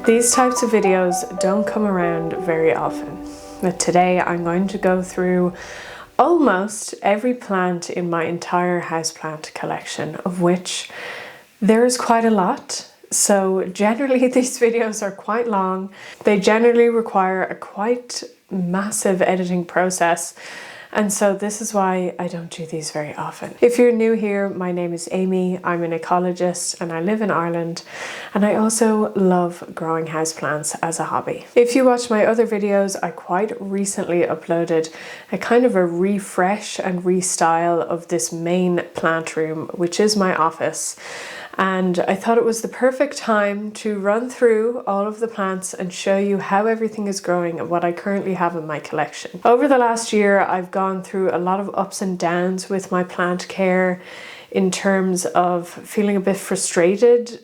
These types of videos don't come around very often, but today I'm going to go through almost every plant in my entire houseplant collection, of which there's quite a lot. So generally these videos are quite long. They generally require a quite massive editing process. And so this is why I don't do these very often. If you're new here, my name is Amy. I'm an ecologist and I live in Ireland. And I also love growing houseplants as a hobby. If you watch my other videos, I quite recently uploaded a kind of a refresh and restyle of this main plant room, which is my office. And I thought it was the perfect time to run through all of the plants and show you how everything is growing and what I currently have in my collection. Over the last year, I've gone through a lot of ups and downs with my plant care in terms of feeling a bit frustrated,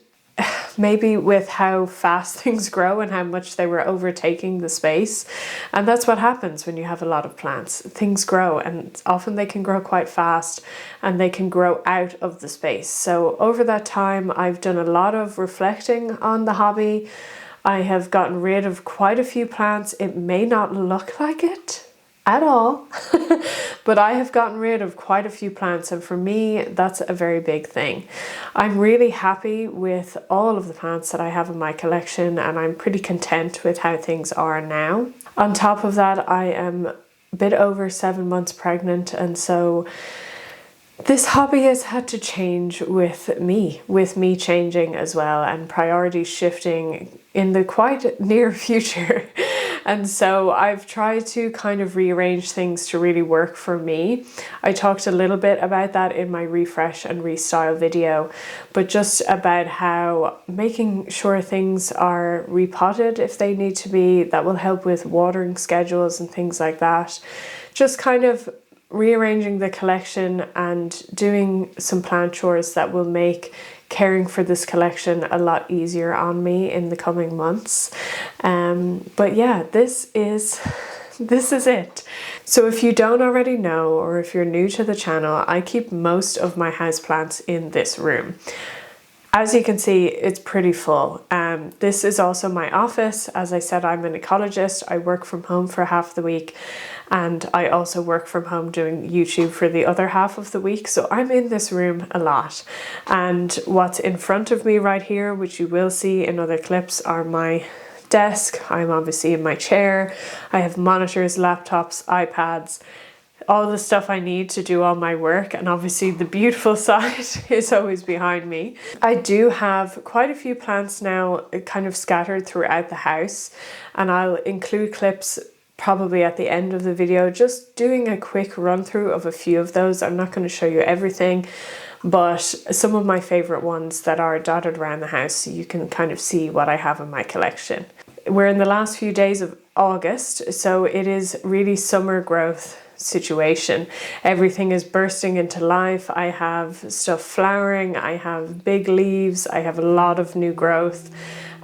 maybe with how fast things grow and how much they were overtaking the space. And that's what happens when you have a lot of plants. Things grow, and often they can grow quite fast and they can grow out of the space. So over that time, I've done a lot of reflecting on the hobby. I have gotten rid of quite a few plants. It may not look like it at all, but I have gotten rid of quite a few plants, and for me that's a very big thing. I'm really happy with all of the plants that I have in my collection, and I'm pretty content with how things are now. On top of that, I am a bit over 7 months pregnant, and so this hobby has had to change with me changing as well, and priorities shifting in the quite near future. And so I've tried to kind of rearrange things to really work for me. I talked a little bit about that in my refresh and restyle video, but just about how making sure things are repotted if they need to be, that will help with watering schedules and things like that. Just kind of rearranging the collection and doing some plant chores that will make caring for this collection a lot easier on me in the coming months. But yeah, this is it. So if you don't already know, or if you're new to the channel, I keep most of my houseplants in this room. As you can see, it's pretty full. This is also my office. As I said, I'm an ecologist. I work from home for half the week, and I also work from home doing YouTube for the other half of the week. So I'm in this room a lot. And what's in front of me right here, which you will see in other clips, are my desk. I'm obviously in my chair. I have monitors, laptops, iPads, all the stuff I need to do all my work, and obviously the beautiful side is always behind me. I do have quite a few plants now kind of scattered throughout the house, and I'll include clips probably at the end of the video just doing a quick run through of a few of those. I'm not going to show you everything, but some of my favorite ones that are dotted around the house so you can kind of see what I have in my collection. We're in the last few days of August, so it is really summer growth situation. Everything is bursting into life. I have stuff flowering, I have big leaves, I have a lot of new growth,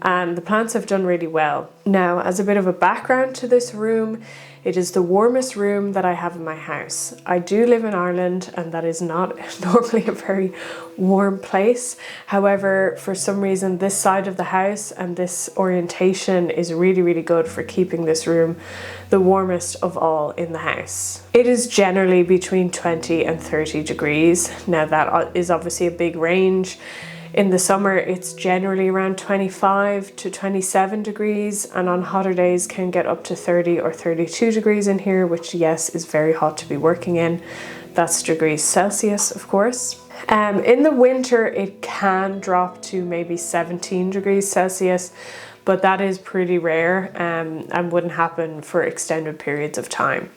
and the plants have done really well. Now, as a bit of a background to this room, it is the warmest room that I have in my house. I do live in Ireland, and that is not normally a very warm place. However, for some reason, this side of the house and this orientation is really, really good for keeping this room the warmest of all in the house. It is generally between 20 and 30 degrees. Now, that is obviously a big range. In the summer, it's generally around 25 to 27 degrees, and on hotter days can get up to 30 or 32 degrees in here, which, yes, is very hot to be working in. That's degrees Celsius, of course. In the winter, it can drop to maybe 17 degrees Celsius, but that is pretty rare and wouldn't happen for extended periods of time.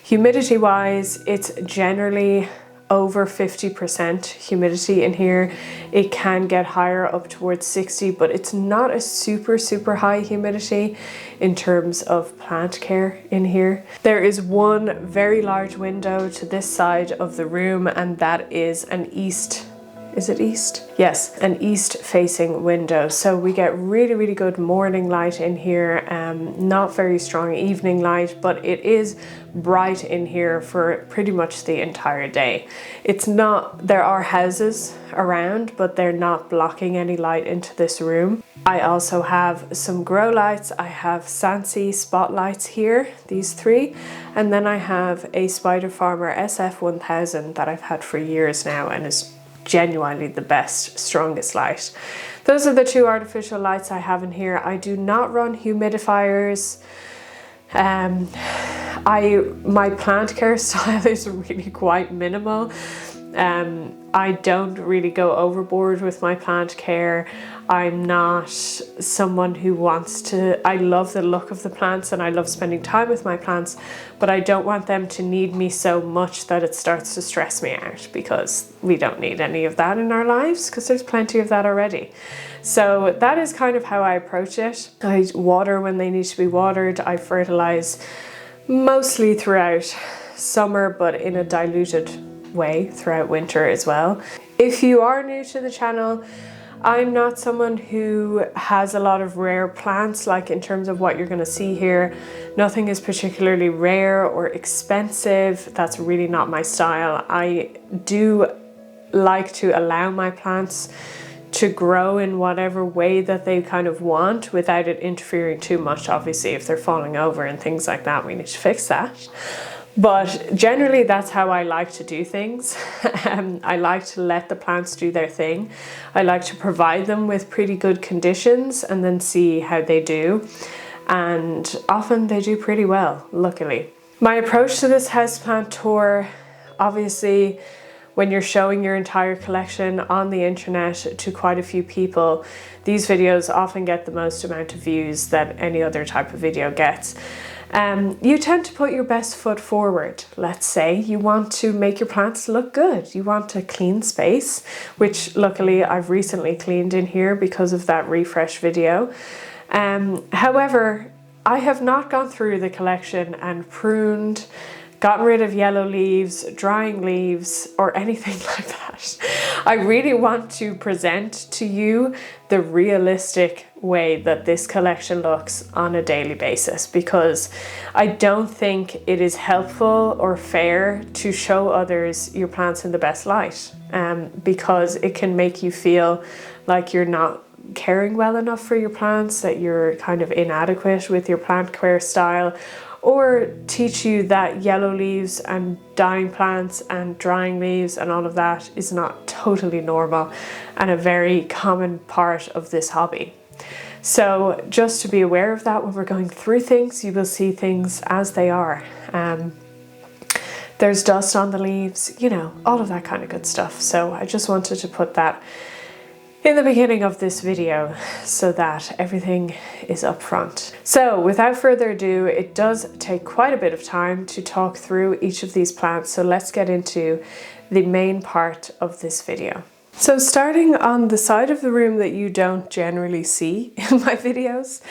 Humidity-wise, it's generally over 50% humidity in here. It can get higher, up towards 60, but it's not a super high humidity in terms of plant care in here. There is one very large window to this side of the room, and that is an east Is it east? Yes, an east facing window. So we get really good morning light in here. Not very strong evening light, but it is bright in here for pretty much the entire day. It's not, there are houses around, but they're not blocking any light into this room. I also have some grow lights. I have Sansi spotlights here, these three. And then I have a Spider Farmer SF1000 that I've had for years now and is genuinely the best, strongest light. Those are the two artificial lights I have in here. I do not run humidifiers. My plant care style is really quite minimal. I don't really go overboard with my plant care. I'm not someone who wants to, I love the look of the plants and I love spending time with my plants, but I don't want them to need me so much that it starts to stress me out, because we don't need any of that in our lives, because there's plenty of that already. So that is kind of how I approach it. I water when they need to be watered. I fertilize mostly throughout summer, but in a diluted way throughout winter as well. If you are new to the channel, I'm not someone who has a lot of rare plants, like in terms of what you're going to see here. Nothing is particularly rare or expensive. That's really not my style. I do like to allow my plants to grow in whatever way that they kind of want without it interfering too much. Obviously, if they're falling over and things like that, we need to fix that. But generally that's how I like to do things. I like to let the plants do their thing. I like to provide them with pretty good conditions and then see how they do. And often they do pretty well, luckily. My approach to this houseplant tour, obviously, when you're showing your entire collection on the internet to quite a few people, these videos often get the most amount of views that any other type of video gets. You tend to put your best foot forward. Let's say you want to make your plants look good. You want a clean space, which luckily I've recently cleaned in here because of that refresh video. However, I have not gone through the collection and pruned, gotten rid of yellow leaves, drying leaves, or anything like that. I really want to present to you the realistic way that this collection looks on a daily basis, because I don't think it is helpful or fair to show others your plants in the best light, because it can make you feel like you're not caring well enough for your plants, that you're kind of inadequate with your plant care style, or teach you that yellow leaves and dying plants and drying leaves and all of that is not totally normal and a very common part of this hobby. So just to be aware of that when we're going through things, you will see things as they are. There's dust on the leaves, you know, all of that kind of good stuff. So I just wanted to put that in the beginning of this video so that everything is up front. So without further ado, it does take quite a bit of time to talk through each of these plants. So let's get into the main part of this video. So starting on the side of the room that you don't generally see in my videos,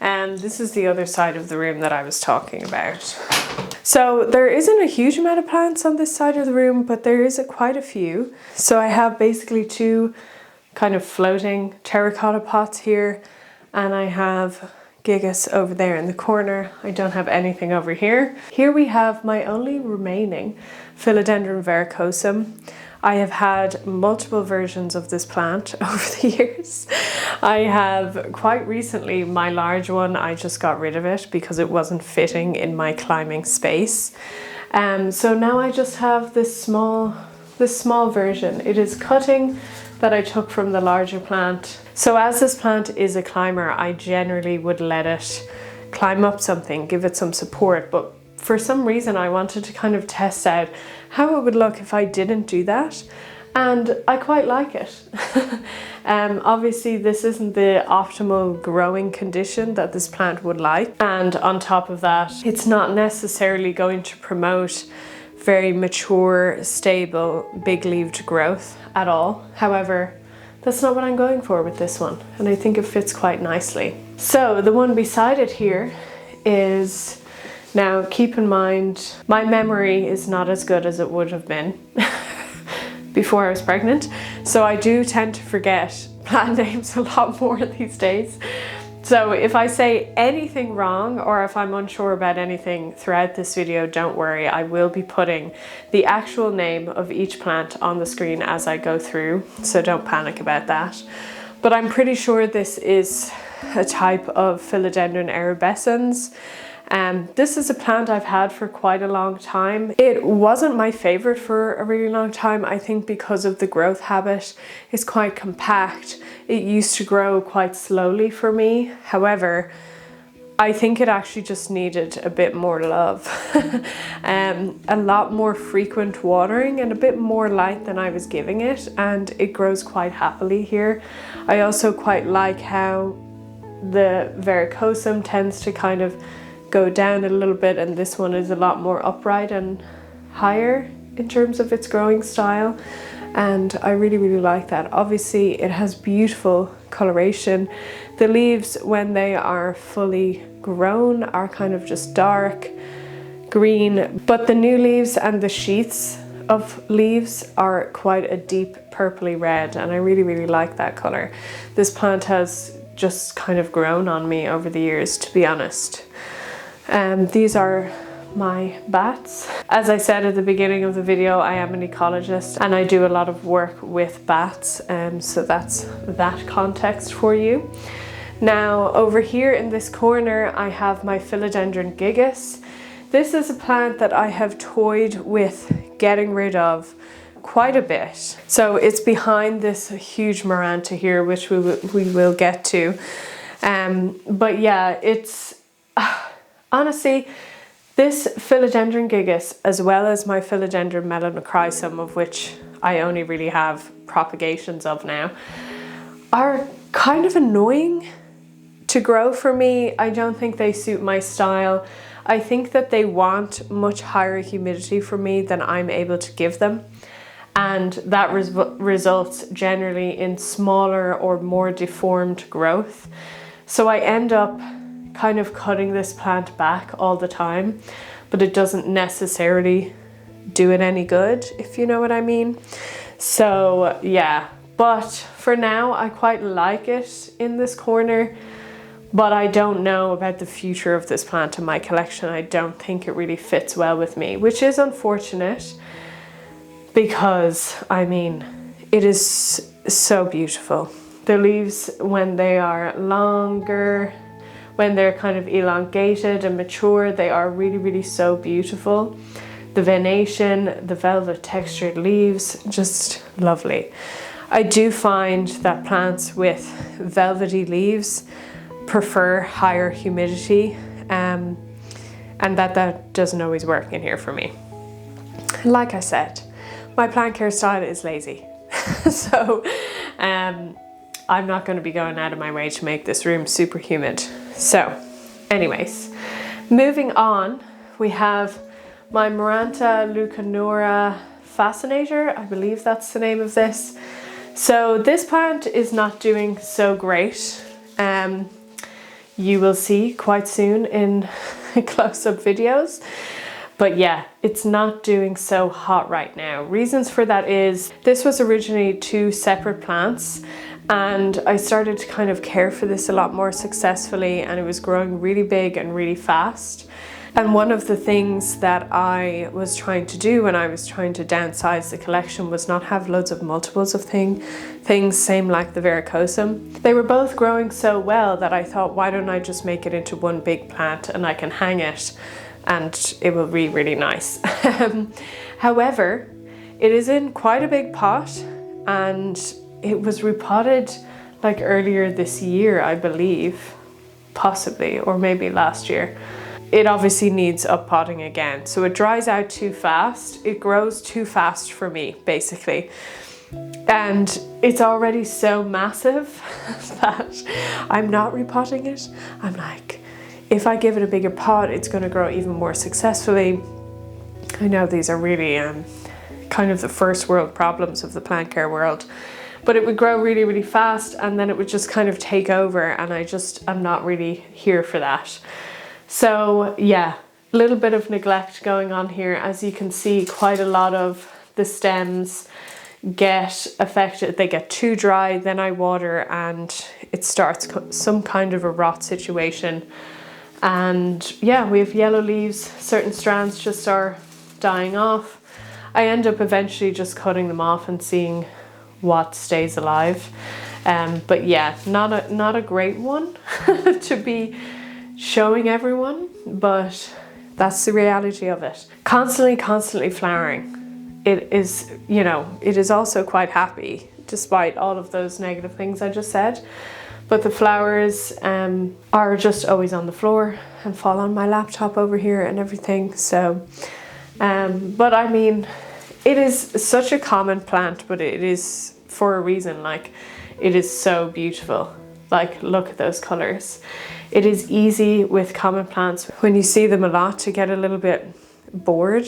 and this is the other side of the room that I was talking about. So there isn't a huge amount of plants on this side of the room, but there is quite a few. So I have basically two kind of floating terracotta pots here, and I have gigas over there in the corner. I don't have anything over here. Here we have my only remaining Philodendron verrucosum. I have had multiple versions of this plant over the years. I have quite recently, my large one, I just got rid of it because it wasn't fitting in my climbing space. So now I just have this small version. It is cutting that I took from the larger plant. So as this plant is a climber, I generally would let it climb up something, give it some support, but for some reason I wanted to kind of test out how it would look if I didn't do that, and I quite like it. Obviously this isn't the optimal growing condition that this plant would like, and on top of that, it's not necessarily going to promote very mature, stable, big-leaved growth at all. However, that's not what I'm going for with this one, and I think it fits quite nicely. So the one beside it here is, now keep in mind, my memory is not as good as it would have been before I was pregnant, so I do tend to forget plant names a lot more these days. So if I say anything wrong or if I'm unsure about anything throughout this video, don't worry, I will be putting the actual name of each plant on the screen as I go through, so don't panic about that. But I'm pretty sure this is a type of Philodendron erubescens. This is a plant I've had for quite a long time. It wasn't my favorite for a really long time, I think because of the growth habit. It's quite compact. It used to grow quite slowly for me. However, I think it actually just needed a bit more love. A lot more frequent watering and a bit more light than I was giving it, and it grows quite happily here. I also quite like how the verrucosum tends to kind of go down a little bit, and this one is a lot more upright and higher in terms of its growing style, and I really like that. Obviously it has beautiful coloration. The leaves, when they are fully grown, are kind of just dark green, but the new leaves and the sheaths of leaves are quite a deep purpley red, and I really like that color. This plant has just kind of grown on me over the years, to be honest. These are my bats. As I said at the beginning of the video, I am an ecologist and I do a lot of work with bats, so that's that context for you. Now over here in this corner I have my Philodendron gigas. This is a plant that I have toyed with getting rid of quite a bit. So it's behind this huge Maranta here, which we will get to. But yeah, it's honestly, this Philodendron gigas, as well as my Philodendron melanochrysum, of which I only really have propagations of now, are kind of annoying to grow for me. I don't think they suit my style. I think that they want much higher humidity from me than I'm able to give them, and that results generally in smaller or more deformed growth. So I end up kind of cutting this plant back all the time, but it doesn't necessarily do it any good, if you know what I mean. So yeah, but for now I quite like it in this corner, but I don't know about the future of this plant in my collection. I don't think it really fits well with me, which is unfortunate because, I mean, it is so beautiful. The leaves, when they are longer, when they're kind of elongated and mature, they are really so beautiful. The venation, the velvet textured leaves, just lovely. I do find that plants with velvety leaves prefer higher humidity, and that doesn't always work in here for me. Like I said, my plant care style is lazy. So I'm not going to be going out of my way to make this room super humid. So anyways, moving on, we have my Maranta leucanura fascinator. I believe that's the name of this. So this plant is not doing so great. You will see quite soon in close-up videos. But yeah, it's not doing so hot right now. Reasons for that is this was originally 2 separate plants, and I started to kind of care for this a lot more successfully, and it was growing really big and really fast. And one of the things that I was trying to do when I was trying to downsize the collection was not have loads of multiples of things, same like the verrucosum. They were both growing so well that I thought, why don't I just make it into one big plant and I can hang it and it will be really nice. However, it is in quite a big pot, and it was repotted like earlier this year, I believe, possibly, or maybe last year. It obviously needs uppotting again. So it dries out too fast. It grows too fast for me, basically. And it's already so massive that I'm not repotting it. I'm like, if I give it a bigger pot, it's going to grow even more successfully. I know these are really kind of the first world problems of the plant care world, but it would grow really fast, and then it would just kind of take over, and I'm not really here for that. So yeah, a little bit of neglect going on here. As you can see, quite a lot of the stems get affected, they get too dry, then I water and it starts some kind of a rot situation. And yeah, we have yellow leaves, certain strands just are dying off. I end up eventually just cutting them off and seeing what stays alive. But yeah, not a great one to be showing everyone, but that's the reality of it. Constantly flowering. It is, you know, it is also quite happy despite all of those negative things I just said. But the flowers are just always on the floor and fall on my laptop over here and everything. So, but I mean, it is such a common plant, but it is for a reason. Like, it is so beautiful. Like, look at those colors. It is easy with common plants when you see them a lot to get a little bit bored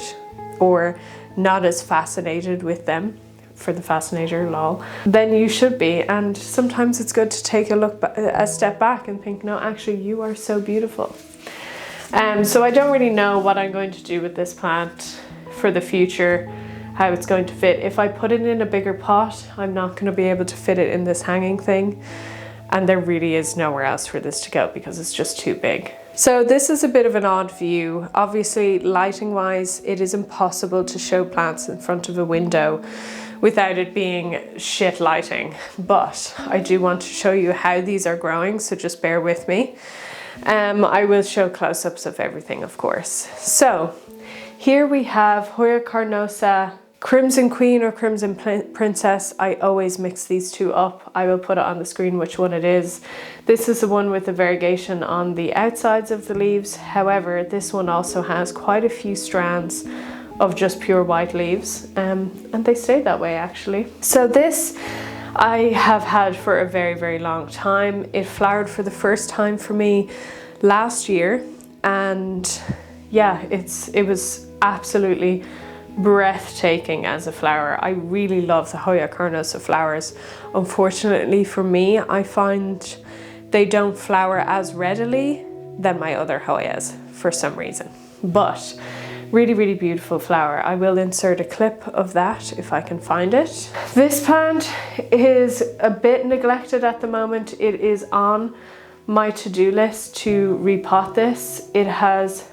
or not as fascinated with them, for the fascinator, lol, then you should be. And sometimes it's good to take a step back and think, no, actually you are so beautiful. So I don't really know what I'm going to do with this plant for the future, how it's going to fit. If I put it in a bigger pot, I'm not going to be able to fit it in this hanging thing. And there really is nowhere else for this to go because it's just too big. So this is a bit of an odd view. Obviously, lighting wise, it is impossible to show plants in front of a window without it being shit lighting. But I do want to show you how these are growing, so just bear with me. I will show close-ups of everything, of course. So here we have Hoya carnosa, Crimson Queen or Crimson Princess. I always mix these two up. I will put it on the screen which one it is. This is the one with the variegation on the outsides of the leaves. However, this one also has quite a few strands of just pure white leaves, and they stay that way actually. So this I have had for a very long time. It flowered for the first time for me last year, and yeah, it was absolutely breathtaking as a flower. I really love the Hoya carnosa flowers. Unfortunately for me, I find they don't flower as readily than my other Hoyas for some reason, but really beautiful flower. I will insert a clip of that if I can find it. This plant is a bit neglected at the moment. It is on my to-do list to repot this. It has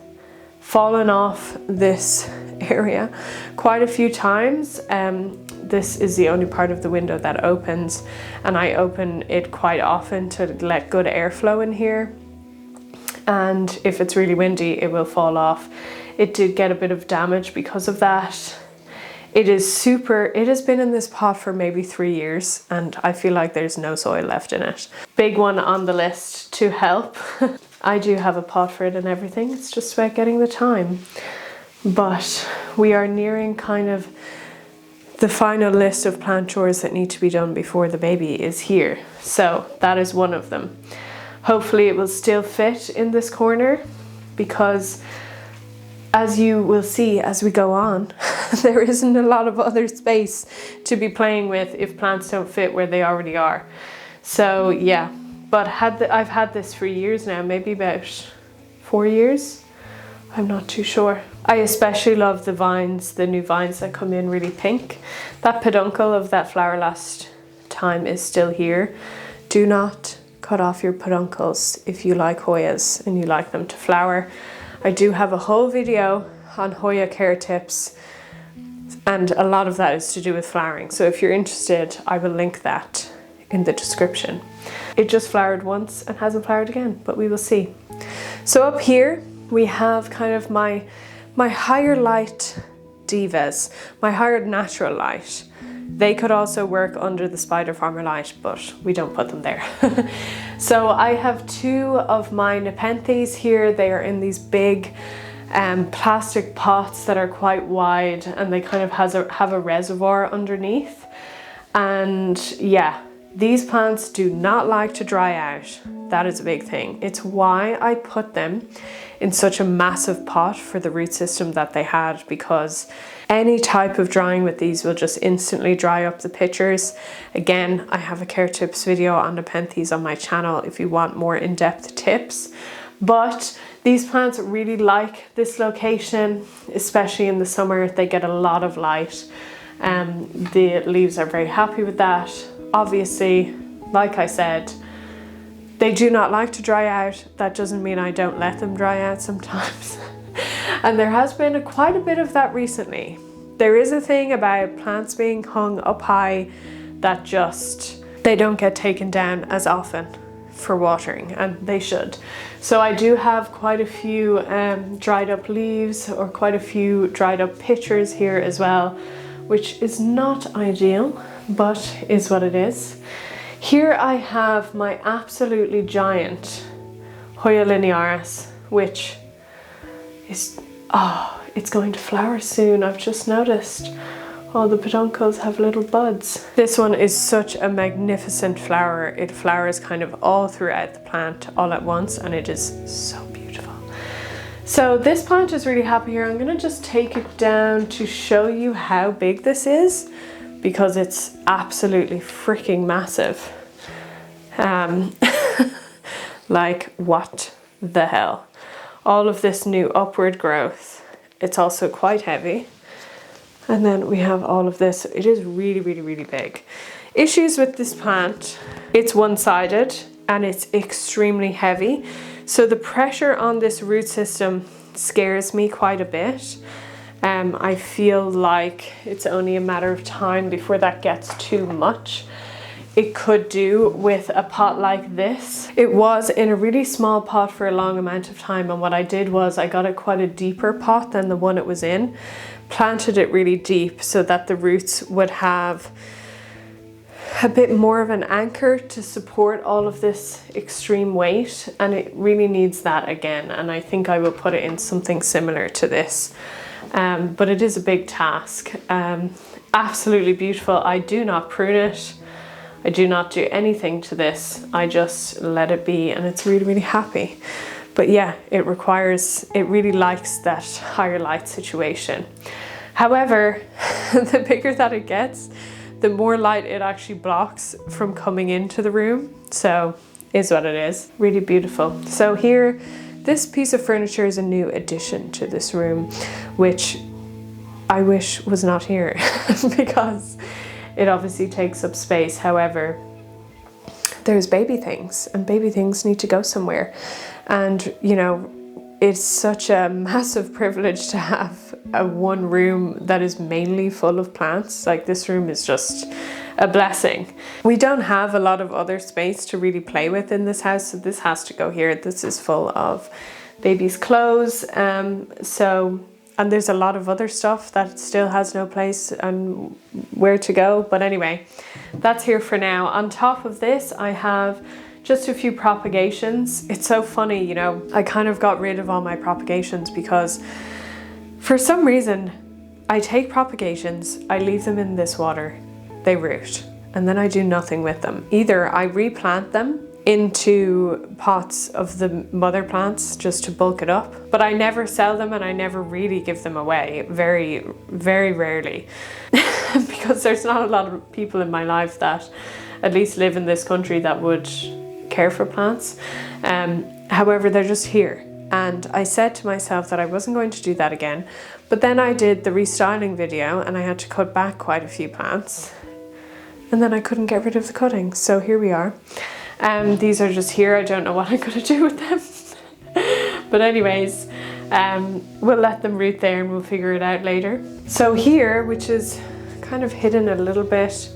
fallen off this area quite a few times. This is the only part of the window that opens, and I open it quite often to let good airflow in here. And if it's really windy, it will fall off. It did get a bit of damage because of that. It has been in this pot for maybe 3 years, and I feel like there's no soil left in it. Big one on the list to help. I do have a pot for it and everything. It's just about getting the time. But we are nearing kind of the final list of plant chores that need to be done before the baby is here. So that is one of them. Hopefully it will still fit in this corner, because as you will see as we go on, there isn't a lot of other space to be playing with if plants don't fit where they already are. So yeah, but I've had this for years now, maybe about 4 years. I'm not too sure. I especially love the vines, the new vines that come in really pink. That peduncle of that flower last time is still here. Do not cut off your peduncles if you like Hoyas and you like them to flower. I do have a whole video on Hoya care tips, and a lot of that is to do with flowering. So if you're interested, I will link that in the description. It just flowered once and hasn't flowered again, but we will see. So up here we have kind of my higher light divas, my higher natural light. They could also work under the Spider Farmer light, but we don't put them there. So I have 2 of my Nepenthes here. They are in these big plastic pots that are quite wide, and they kind of have a reservoir underneath. And yeah, these plants do not like to dry out. That is a big thing. It's why I put them in such a massive pot for the root system that they had, because any type of drying with these will just instantly dry up the pitchers. Again, I have a care tips video on Nepenthes on my channel if you want more in-depth tips. But these plants really like this location, especially in the summer. They get a lot of light, The leaves are very happy with that. Obviously, like I said, they do not like to dry out. That doesn't mean I don't let them dry out sometimes. And there has been quite a bit of that recently. There is a thing about plants being hung up high that just, they don't get taken down as often for watering, and they should. So I do have quite a few dried up leaves, or quite a few dried up pitchers here as well, which is not ideal, but is what it is. Here I have my absolutely giant Hoya linearis, which is, it's going to flower soon. I've just noticed all the peduncles have little buds. This one is such a magnificent flower. It flowers kind of all throughout the plant all at once, and it is so beautiful. So this plant is really happy here. I'm gonna just take it down to show you how big this is, because it's absolutely freaking massive. Like, what the hell? All of this new upward growth. It's also quite heavy. And then we have all of this. It is really, really, really big. Issues with this plant: it's one-sided and it's extremely heavy. So the pressure on this root system scares me quite a bit. I feel like it's only a matter of time before that gets too much. It could do with a pot like this. It was in a really small pot for a long amount of time, and what I did was I got it quite a deeper pot than the one it was in, planted it really deep so that the roots would have a bit more of an anchor to support all of this extreme weight, and it really needs that again, and I think I will put it in something similar to this. But it is a big task. Absolutely beautiful. I do not prune it. I do not do anything to this. I just let it be, and it's really, really happy. But yeah, it really likes that higher light situation. However, the bigger that it gets, the more light it actually blocks from coming into the room. So is what it is. Really beautiful. So here, this piece of furniture is a new addition to this room, which I wish was not here because it obviously takes up space. However, there's baby things, and baby things need to go somewhere. And you know, it's such a massive privilege to have a one room that is mainly full of plants. Like, this room is just a blessing. We don't have a lot of other space to really play with in this house, so this has to go here. This is full of baby's clothes. And there's a lot of other stuff that still has no place and where to go. But anyway, that's here for now. On top of this, I have just a few propagations. It's so funny, you know, I kind of got rid of all my propagations because for some reason I take propagations, I leave them in this water, they root, and then I do nothing with them. Either I replant them into pots of the mother plants just to bulk it up, but I never sell them and I never really give them away, very, very rarely, because there's not a lot of people in my life that at least live in this country that would care for plants. However, they're just here, and I said to myself that I wasn't going to do that again, but then I did the restyling video and I had to cut back quite a few plants, and then I couldn't get rid of the cuttings, so here we are. These are just here. I don't know what I'm going to do with them. But anyways, we'll let them root there and we'll figure it out later. So here, which is kind of hidden a little bit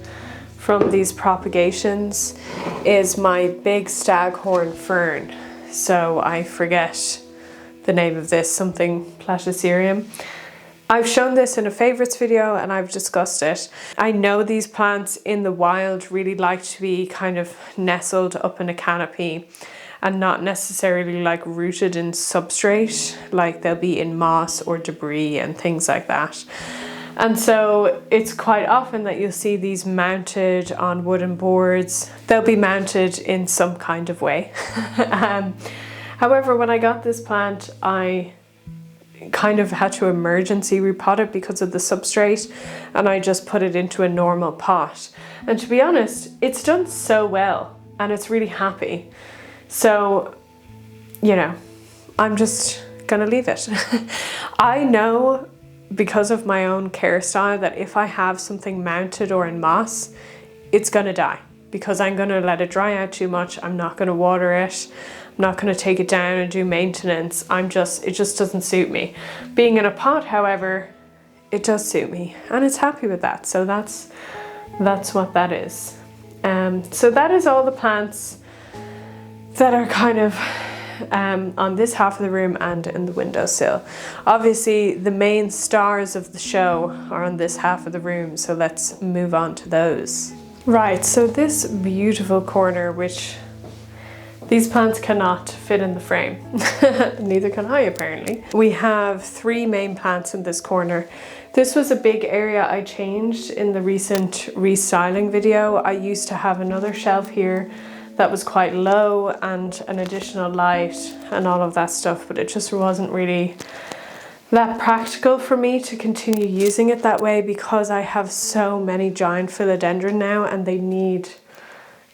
from these propagations, is my big staghorn fern. So I forget the name of this, something platycerium. I've shown this in a favorites video and I've discussed it. I know these plants in the wild really like to be kind of nestled up in a canopy and not necessarily like rooted in substrate, like they'll be in moss or debris and things like that. And so it's quite often that you'll see these mounted on wooden boards. They'll be mounted in some kind of way. However, when I got this plant, I kind of had to emergency repot it because of the substrate, and I just put it into a normal pot. And to be honest, it's done so well and it's really happy. So, you know, I'm just gonna leave it. I know because of my own care style, that if I have something mounted or in moss, it's gonna die because I'm gonna let it dry out too much. I'm not gonna water it. I'm not gonna take it down and do maintenance. It just doesn't suit me. Being in a pot, however, it does suit me and it's happy with that. So that's what that is. So that is all the plants that are kind of on this half of the room and in the windowsill. Obviously the main stars of the show are on this half of the room, so let's move on to those. Right, so this beautiful corner, which these plants cannot fit in the frame, neither can I apparently. We have 3 main plants in this corner. This was a big area I changed in the recent restyling video. I used to have another shelf here that was quite low and an additional light and all of that stuff, but it just wasn't really that practical for me to continue using it that way because I have so many giant philodendron now and they need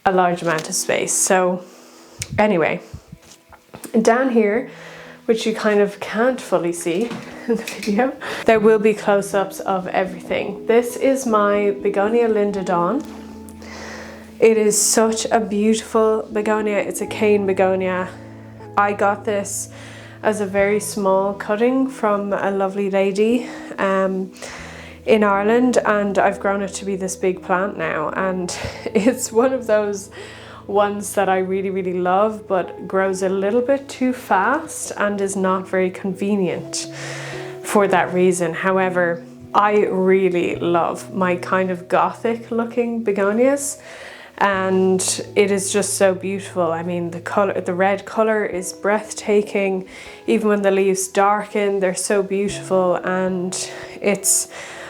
a large amount of space. So anyway, down here, which you kind of can't fully see in the video, there will be close-ups of everything. This is my Begonia Linda Dawn. It is such a beautiful begonia. It's a cane begonia. I got this as a very small cutting from a lovely lady in Ireland, and I've grown it to be this big plant now, and it's one of those ones that I really, really love, but grows a little bit too fast and is not very convenient for that reason. However, I really love my kind of gothic looking begonias, and it is just so beautiful. I mean, the red color is breathtaking. Even when the leaves darken, they're so beautiful, and it's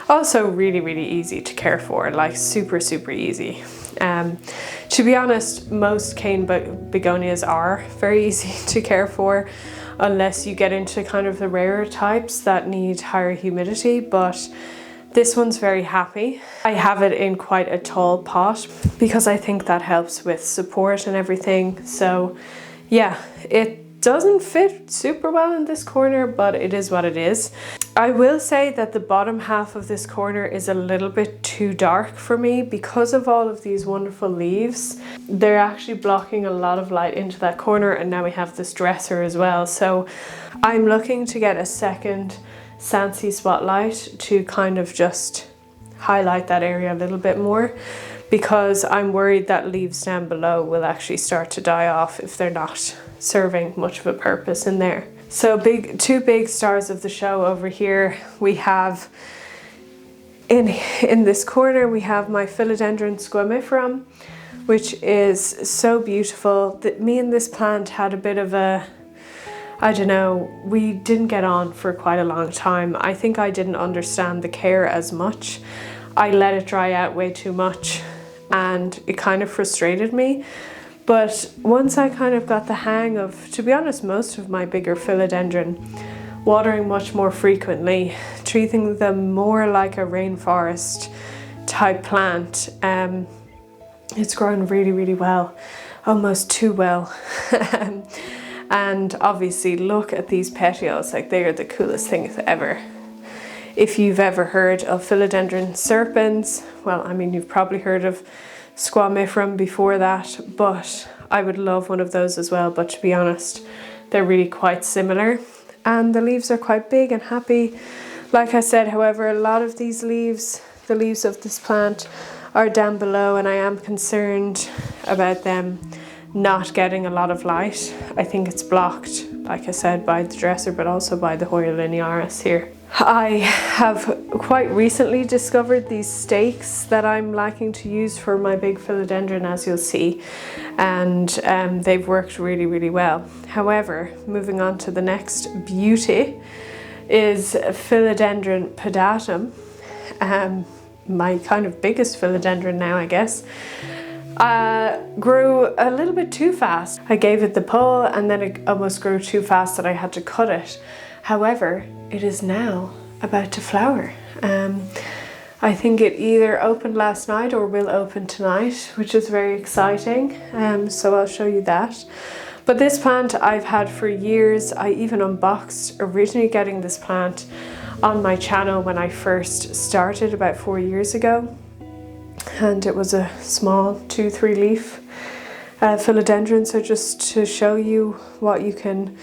also really, really easy to care for, like super, super easy. To be honest, most cane begonias are very easy to care for, unless you get into kind of the rarer types that need higher humidity, but this one's very happy. I have it in quite a tall pot because I think that helps with support and everything. So yeah, it doesn't fit super well in this corner, but it is what it is. I will say that the bottom half of this corner is a little bit too dark for me because of all of these wonderful leaves. They're actually blocking a lot of light into that corner, and now we have this dresser as well. So I'm looking to get a second Sansi spotlight to kind of just highlight that area a little bit more, because I'm worried that leaves down below will actually start to die off if they're not serving much of a purpose in there. So two big stars of the show over here. We have in this corner we have my philodendron squamiferum, which is so beautiful. That me and this plant had a bit of a, I don't know, we didn't get on for quite a long time. I think I didn't understand the care as much. I let it dry out way too much and it kind of frustrated me. But once I kind of got the hang of, to be honest, most of my bigger philodendron, watering much more frequently, treating them more like a rainforest type plant, it's grown really, really well, almost too well. And obviously look at these petioles, like they are the coolest things ever. If you've ever heard of philodendron serpens, well, I mean, you've probably heard of squamiferum before that, but I would love one of those as well. But to be honest, they're really quite similar, and the leaves are quite big and happy. Like I said, however, a lot of these leaves, the leaves of this plant, are down below, and I am concerned about them not getting a lot of light. I think it's blocked, like I said, by the dresser, but also by the Hoya linearis here. I have quite recently discovered these stakes that I'm liking to use for my big philodendron, as you'll see, and they've worked really, really well. However, moving on to the next beauty is philodendron pedatum, my kind of biggest philodendron now, I guess. Grew a little bit too fast. I gave it the pull and then it almost grew too fast that I had to cut it. However, it is now about to flower. I think it either opened last night or will open tonight, which is very exciting. So I'll show you that. But this plant I've had for years. I even unboxed originally getting this plant on my channel when I first started about 4 years ago. And it was a small 2-3 leaf philodendron, so just to show you what you can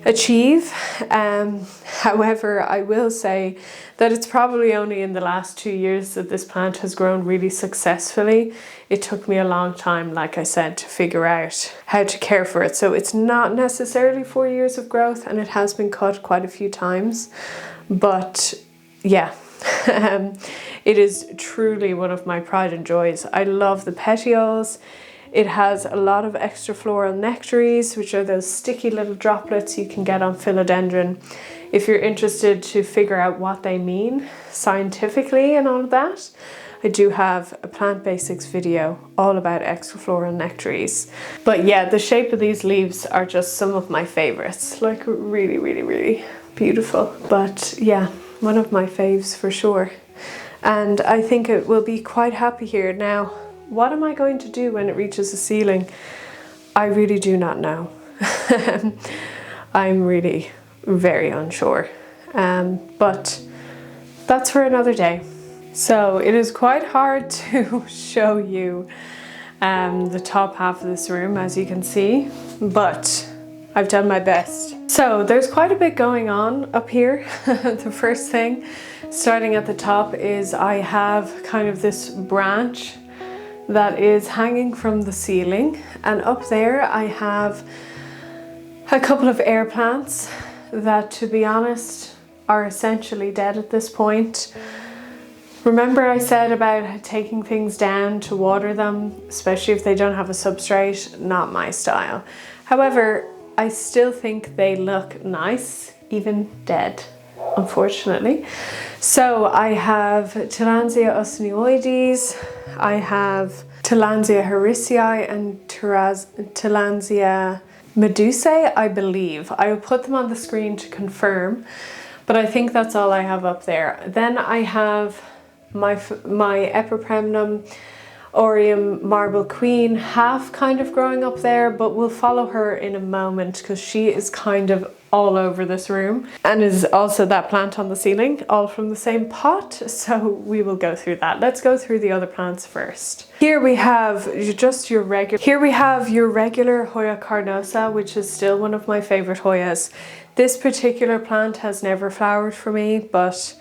achieve. However, I will say that it's probably only in the last 2 years that this plant has grown really successfully. It took me a long time, like I said, to figure out how to care for it. So it's not necessarily 4 years of growth, and it has been cut quite a few times. But yeah, it is truly one of my pride and joys. I love the petioles. It has a lot of extrafloral nectaries, which are those sticky little droplets you can get on philodendron. If you're interested to figure out what they mean scientifically and all of that, I do have a plant basics video all about extrafloral nectaries. But yeah, the shape of these leaves are just some of my favorites, like really, really, really beautiful. But yeah, one of my faves for sure. And I think it will be quite happy here. Now, what am I going to do when it reaches the ceiling? I really do not know. I'm really very unsure. But that's for another day. So it is quite hard to show you the top half of this room, as you can see, but I've done my best. So there's quite a bit going on up here. The first thing, starting at the top, is I have kind of this branch that is hanging from the ceiling, and up there I have a couple of air plants that, to be honest, are essentially dead at this point. Remember I said about taking things down to water them, especially if they don't have a substrate? Not my style. However, I still think they look nice, even dead, unfortunately. So I have Tillandsia usnioides, I have Tillandsia harrisii and Tillandsia medusae, I believe. I will put them on the screen to confirm, but I think that's all I have up there. Then I have my Epipremnum Aureum Marble Queen, half kind of growing up there, but we'll follow her in a moment because she is kind of all over this room and is also that plant on the ceiling, all from the same pot. So we will go through that. Let's go through the other plants first. Here we have just your regular, Hoya carnosa, which is still one of my favorite Hoyas. This particular plant has never flowered for me, but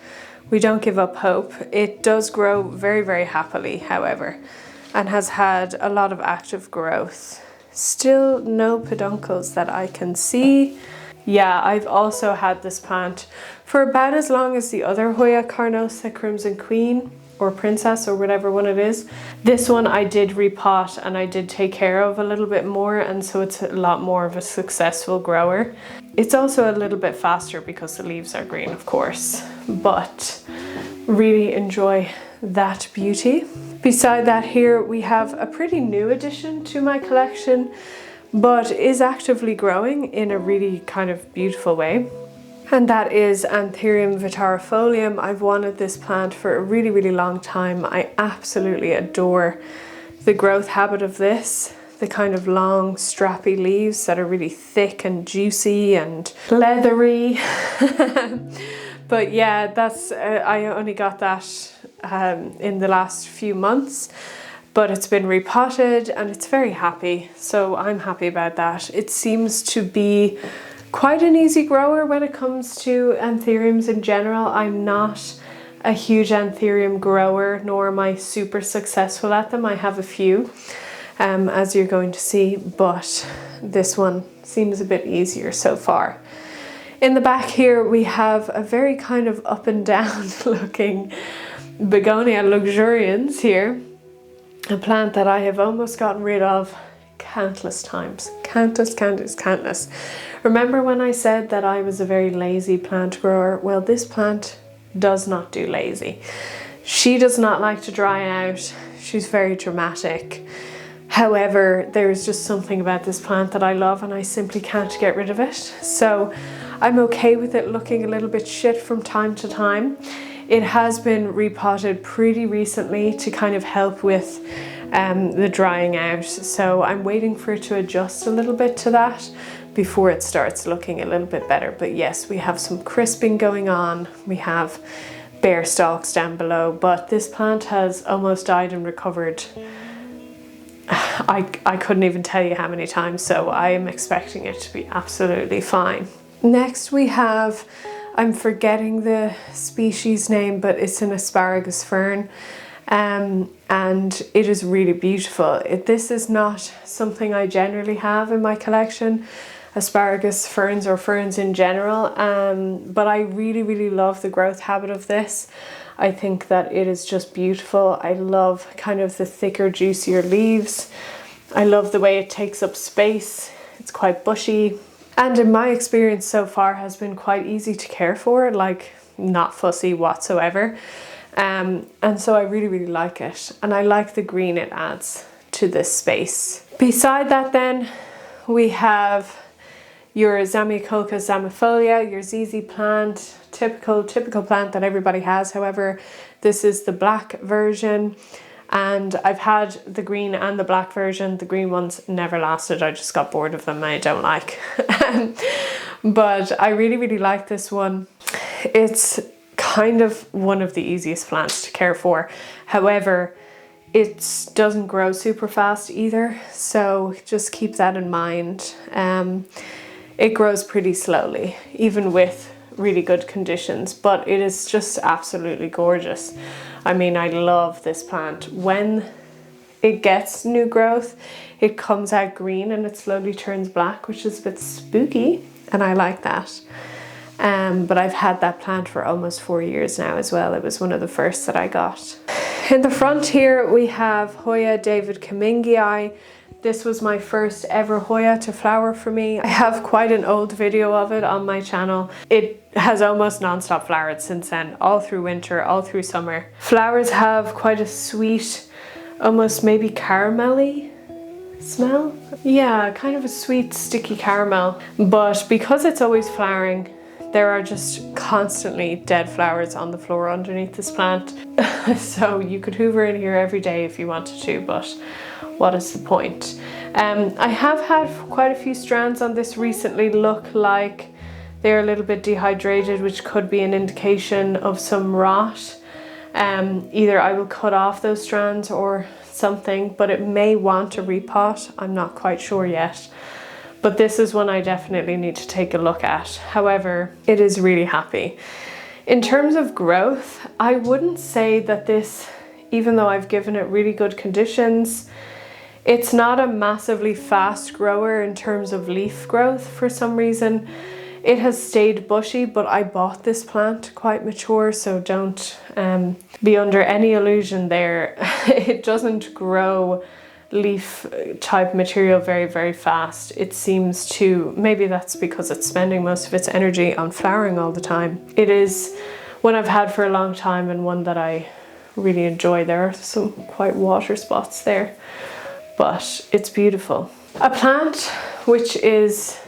we don't give up hope. It does grow very, very happily, however, and has had a lot of active growth. Still no peduncles that I can see. Yeah, I've also had this plant for about as long as the other Hoya carnosa Crimson Queen or Princess or whatever one it is. This one I did repot and I did take care of a little bit more, and so it's a lot more of a successful grower. It's also a little bit faster because the leaves are green, of course, but really enjoy that beauty. Beside that, here we have a pretty new addition to my collection, but is actively growing in a really kind of beautiful way. And that is Anthurium vitarifolium. I've wanted this plant for a really, really long time. I absolutely adore the growth habit of this. The kind of long, strappy leaves that are really thick and juicy and leathery. But yeah, that's I only got that in the last few months, but it's been repotted and it's very happy. So I'm happy about that. It seems to be quite an easy grower when it comes to anthuriums in general. I'm not a huge anthurium grower, nor am I super successful at them. I have a few, as you're going to see, but this one seems a bit easier so far. In the back here, we have a very kind of up and down looking Begonia luxurians here, a plant that I have almost gotten rid of countless times. Countless. Remember when I said that I was a very lazy plant grower? Well, this plant does not do lazy. She does not like to dry out. She's very dramatic. However, there's just something about this plant that I love and I simply can't get rid of it. So I'm okay with it looking a little bit shit from time to time. It has been repotted pretty recently to kind of help with the drying out. So I'm waiting for it to adjust a little bit to that, before it starts looking a little bit better. But yes, we have some crisping going on. We have bare stalks down below, but this plant has almost died and recovered. I couldn't even tell you how many times, so I am expecting it to be absolutely fine. Next we have, I'm forgetting the species name, but it's an asparagus fern, and it is really beautiful. This is not something I generally have in my collection, asparagus ferns or ferns in general, but I really love the growth habit of this. I think that it is just beautiful. I love kind of the thicker, juicier leaves. I love the way it takes up space. It's quite bushy, and in my experience so far has been quite easy to care for, like not fussy whatsoever. And so I really like it, and I like the green it adds to this space. Beside that then we have your Zamioculca zamifolia, your ZZ plant, typical plant that everybody has. However, this is the black version, and I've had the green and the black version. The green ones never lasted. I just got bored of them. I don't like. But I really like this one. It's kind of one of the easiest plants to care for. However, it doesn't grow super fast either, so just keep that in mind. It grows pretty slowly, even with really good conditions, but it is just absolutely gorgeous. I mean, I love this plant. When it gets new growth, it comes out green and it slowly turns black, which is a bit spooky, and I like that. But I've had that plant for almost 4 years now as well. It was one of the first that I got. In the front here we have Hoya David Kamingii. This was my first ever Hoya to flower for me. I have quite an old video of it on my channel. It has almost non-stop flowered since then, all through winter, all through summer. Flowers have quite a sweet, almost maybe caramelly smell. Yeah, kind of a sweet, sticky caramel. But because it's always flowering, there are just constantly dead flowers on the floor underneath this plant. So you could hoover in here every day if you wanted to, but what is the point? I have had quite a few strands on this recently look like they're a little bit dehydrated, which could be an indication of some rot. Either I will cut off those strands or something, but it may want a repot. I'm not quite sure yet. But this is one I definitely need to take a look at. However, it is really happy. In terms of growth, I wouldn't say that this, even though I've given it really good conditions, it's not a massively fast grower in terms of leaf growth for some reason. It has stayed bushy, but I bought this plant quite mature, so don't be under any illusion there. It doesn't grow leaf type material very fast. It seems to, maybe that's because it's spending most of its energy on flowering all the time. It is one I've had for a long time and one that I really enjoy. There are some quite water spots there, but it's beautiful. A plant which is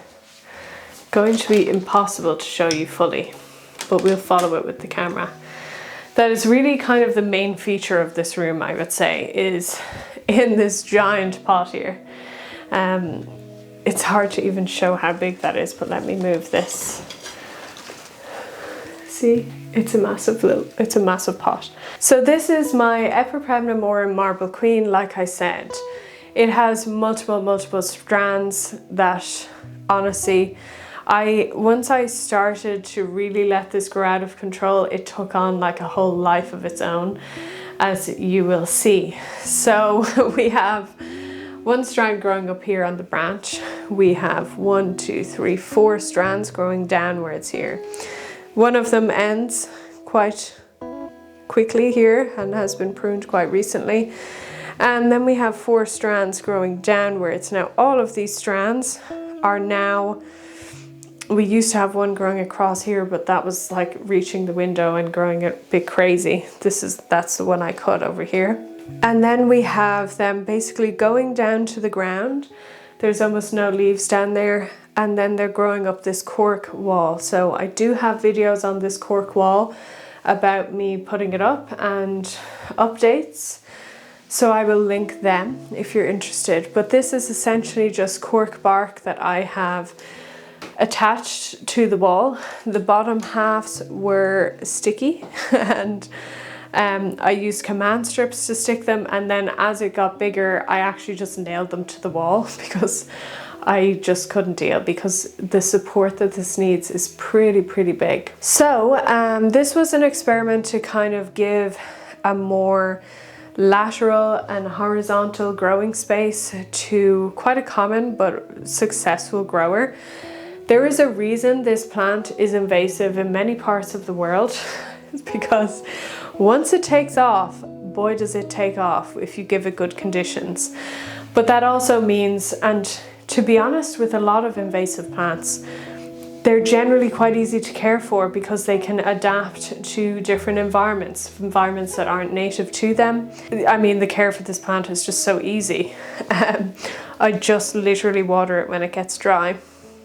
going to be impossible to show you fully, but we'll follow it with the camera. That is really kind of the main feature of this room, I would say, is in this giant pot here. It's hard to even show how big that is, but let me move this. See, it's a massive pot. So this is my Epipremnum Marble Queen. Like I said, it has multiple strands that honestly, once I started to really let this grow out of control, it took on like a whole life of its own, as you will see. So we have one strand growing up here on the branch. We have 1, 2, 3, 4 strands growing downwards here. One of them ends quite quickly here and has been pruned quite recently. And then we have 4 strands growing downwards. Now all of these strands are now, we used to have one growing across here, but that was like reaching the window and growing a bit crazy. That's the one I cut over here. And then we have them basically going down to the ground. There's almost no leaves down there. And then they're growing up this cork wall. So I do have videos on this cork wall about me putting it up and updates. So I will link them if you're interested. But this is essentially just cork bark that I have attached to the wall. The bottom halves were sticky and I used command strips to stick them, and then as it got bigger I actually just nailed them to the wall because I just couldn't deal, because the support that this needs is pretty big. So this was an experiment to kind of give a more lateral and horizontal growing space to quite a common but successful grower. There is a reason this plant is invasive in many parts of the world. It's because once it takes off, boy does it take off if you give it good conditions. But that also means, and to be honest, with a lot of invasive plants, they're generally quite easy to care for because they can adapt to different environments that aren't native to them. I mean, the care for this plant is just so easy. I just literally water it when it gets dry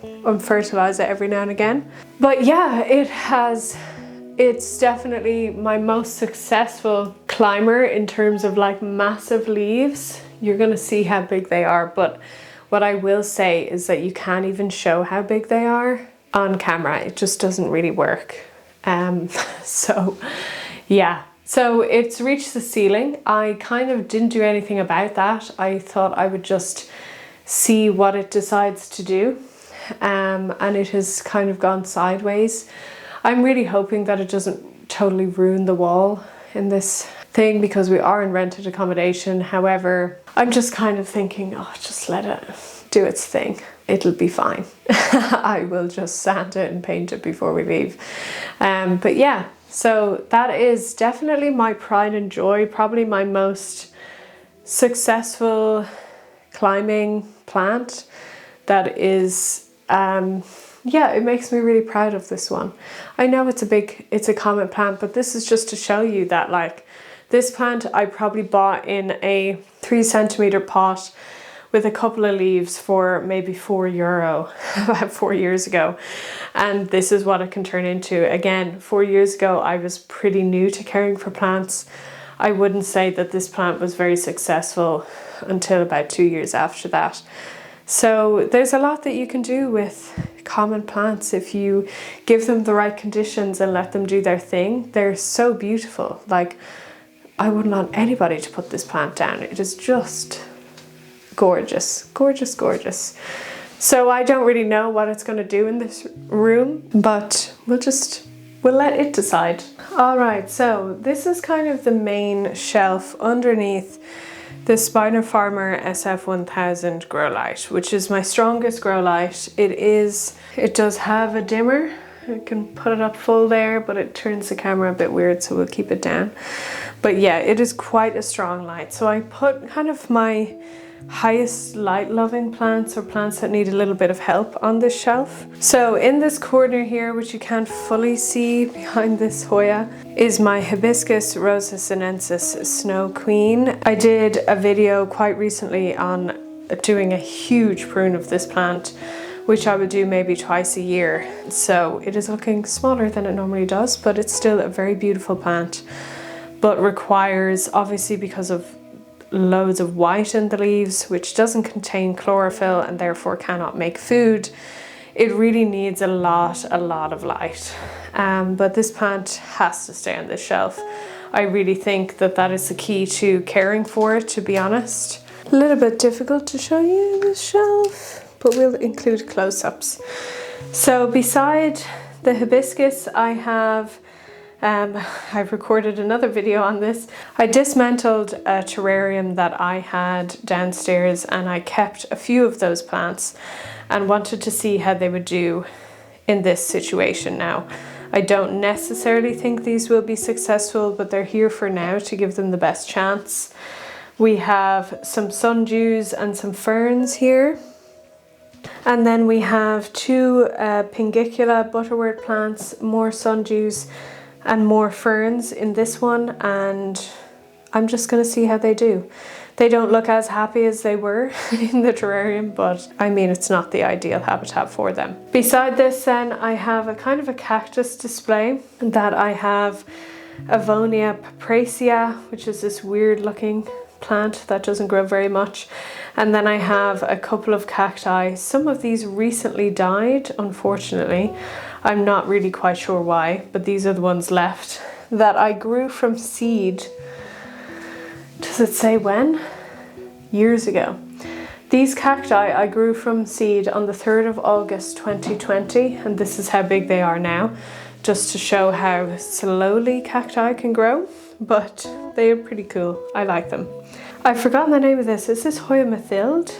and fertilize it every now and again. But yeah, it's definitely my most successful climber in terms of like massive leaves. You're gonna see how big they are, but what I will say is that you can't even show how big they are on camera. It just doesn't really work. So yeah, so it's reached the ceiling. I kind of didn't do anything about that. I thought I would just see what it decides to do. And it has kind of gone sideways. I'm really hoping that it doesn't totally ruin the wall in this thing because we are in rented accommodation. However, I'm just kind of thinking, oh, just let it do its thing. It'll be fine. I will just sand it and paint it before we leave. But yeah, so that is definitely my pride and joy, probably my most successful climbing plant. That is, yeah, it makes me really proud of this one. I know it's a common plant, but this is just to show you that like this plant I probably bought in a 3 centimeter pot with a couple of leaves for maybe €4 about 4 years ago. And this is what it can turn into. Again, 4 years ago, I was pretty new to caring for plants. I wouldn't say that this plant was very successful until about 2 years after that. So there's a lot that you can do with common plants if you give them the right conditions and let them do their thing. They're so beautiful. Like, I wouldn't want anybody to put this plant down. It is just gorgeous, gorgeous, gorgeous. So I don't really know what it's going to do in this room, but we'll let it decide. All right, so this is kind of the main shelf underneath the Spider Farmer SF1000 grow light, which is my strongest grow light. It does have a dimmer. I can put it up full there, but it turns the camera a bit weird, so we'll keep it down. But yeah, it is quite a strong light. So I put kind of my highest light loving plants, or plants that need a little bit of help, on this shelf. So in this corner here, which you can't fully see behind this Hoya, is my Hibiscus Rosa Sinensis Snow Queen. I did a video quite recently on doing a huge prune of this plant, which I would do maybe twice a year. So it is looking smaller than it normally does, but it's still a very beautiful plant, but requires, obviously because of loads of white in the leaves, which doesn't contain chlorophyll and therefore cannot make food, it really needs a lot of light. But this plant has to stay on this shelf. I really think that that is the key to caring for it, to be honest. A little bit difficult to show you this shelf, but we'll include close-ups. So beside the hibiscus, I've recorded another video on this. I dismantled a terrarium that I had downstairs, and I kept a few of those plants and wanted to see how they would do in this situation now. I don't necessarily think these will be successful, but they're here for now to give them the best chance. We have some sundews and some ferns here. And then we have 2 Pingicula butterwort plants, more sundews and more ferns in this one, and I'm just going to see how they do. They don't look as happy as they were in the terrarium, but I mean, it's not the ideal habitat for them. Beside this then, I have a kind of a cactus display that I have Avonia papracea, which is this weird looking plant that doesn't grow very much. And then I have a couple of cacti. Some of these recently died, unfortunately. I'm not really quite sure why, but these are the ones left that I grew from seed. Does it say when? Years ago. These cacti I grew from seed on the 3rd of August 2020, and this is how big they are now, just to show how slowly cacti can grow, but they are pretty cool. I like them. I've forgotten the name of this. Is this Hoya Mathilde?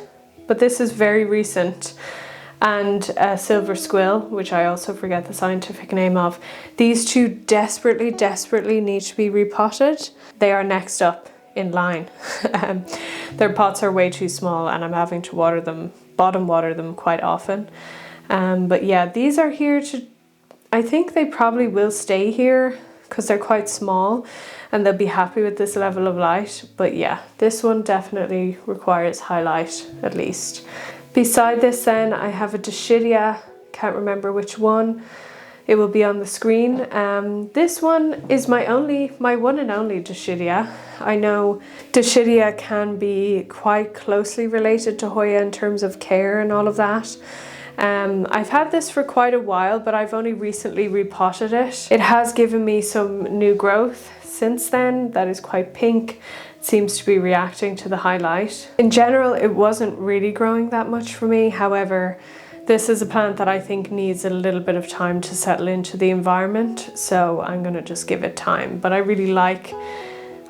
But this is very recent. And silver squill, which I also forget the scientific name of. These two desperately need to be repotted. They are next up in line. Their pots are way too small and I'm having to water them, bottom water them quite often. But yeah, these are here to, I think they probably will stay here because they're quite small and they'll be happy with this level of light. But yeah, this one definitely requires highlight at least. Beside this then, I have a Dischidia, can't remember which one. It will be on the screen. This one is my one and only Dischidia. I know Dischidia can be quite closely related to Hoya in terms of care and all of that. I've had this for quite a while, but I've only recently repotted it. It has given me some new growth since then that is quite pink. Seems to be reacting to the highlight. In general, it wasn't really growing that much for me. However, this is a plant that I think needs a little bit of time to settle into the environment, so I'm gonna just give it time. But I really like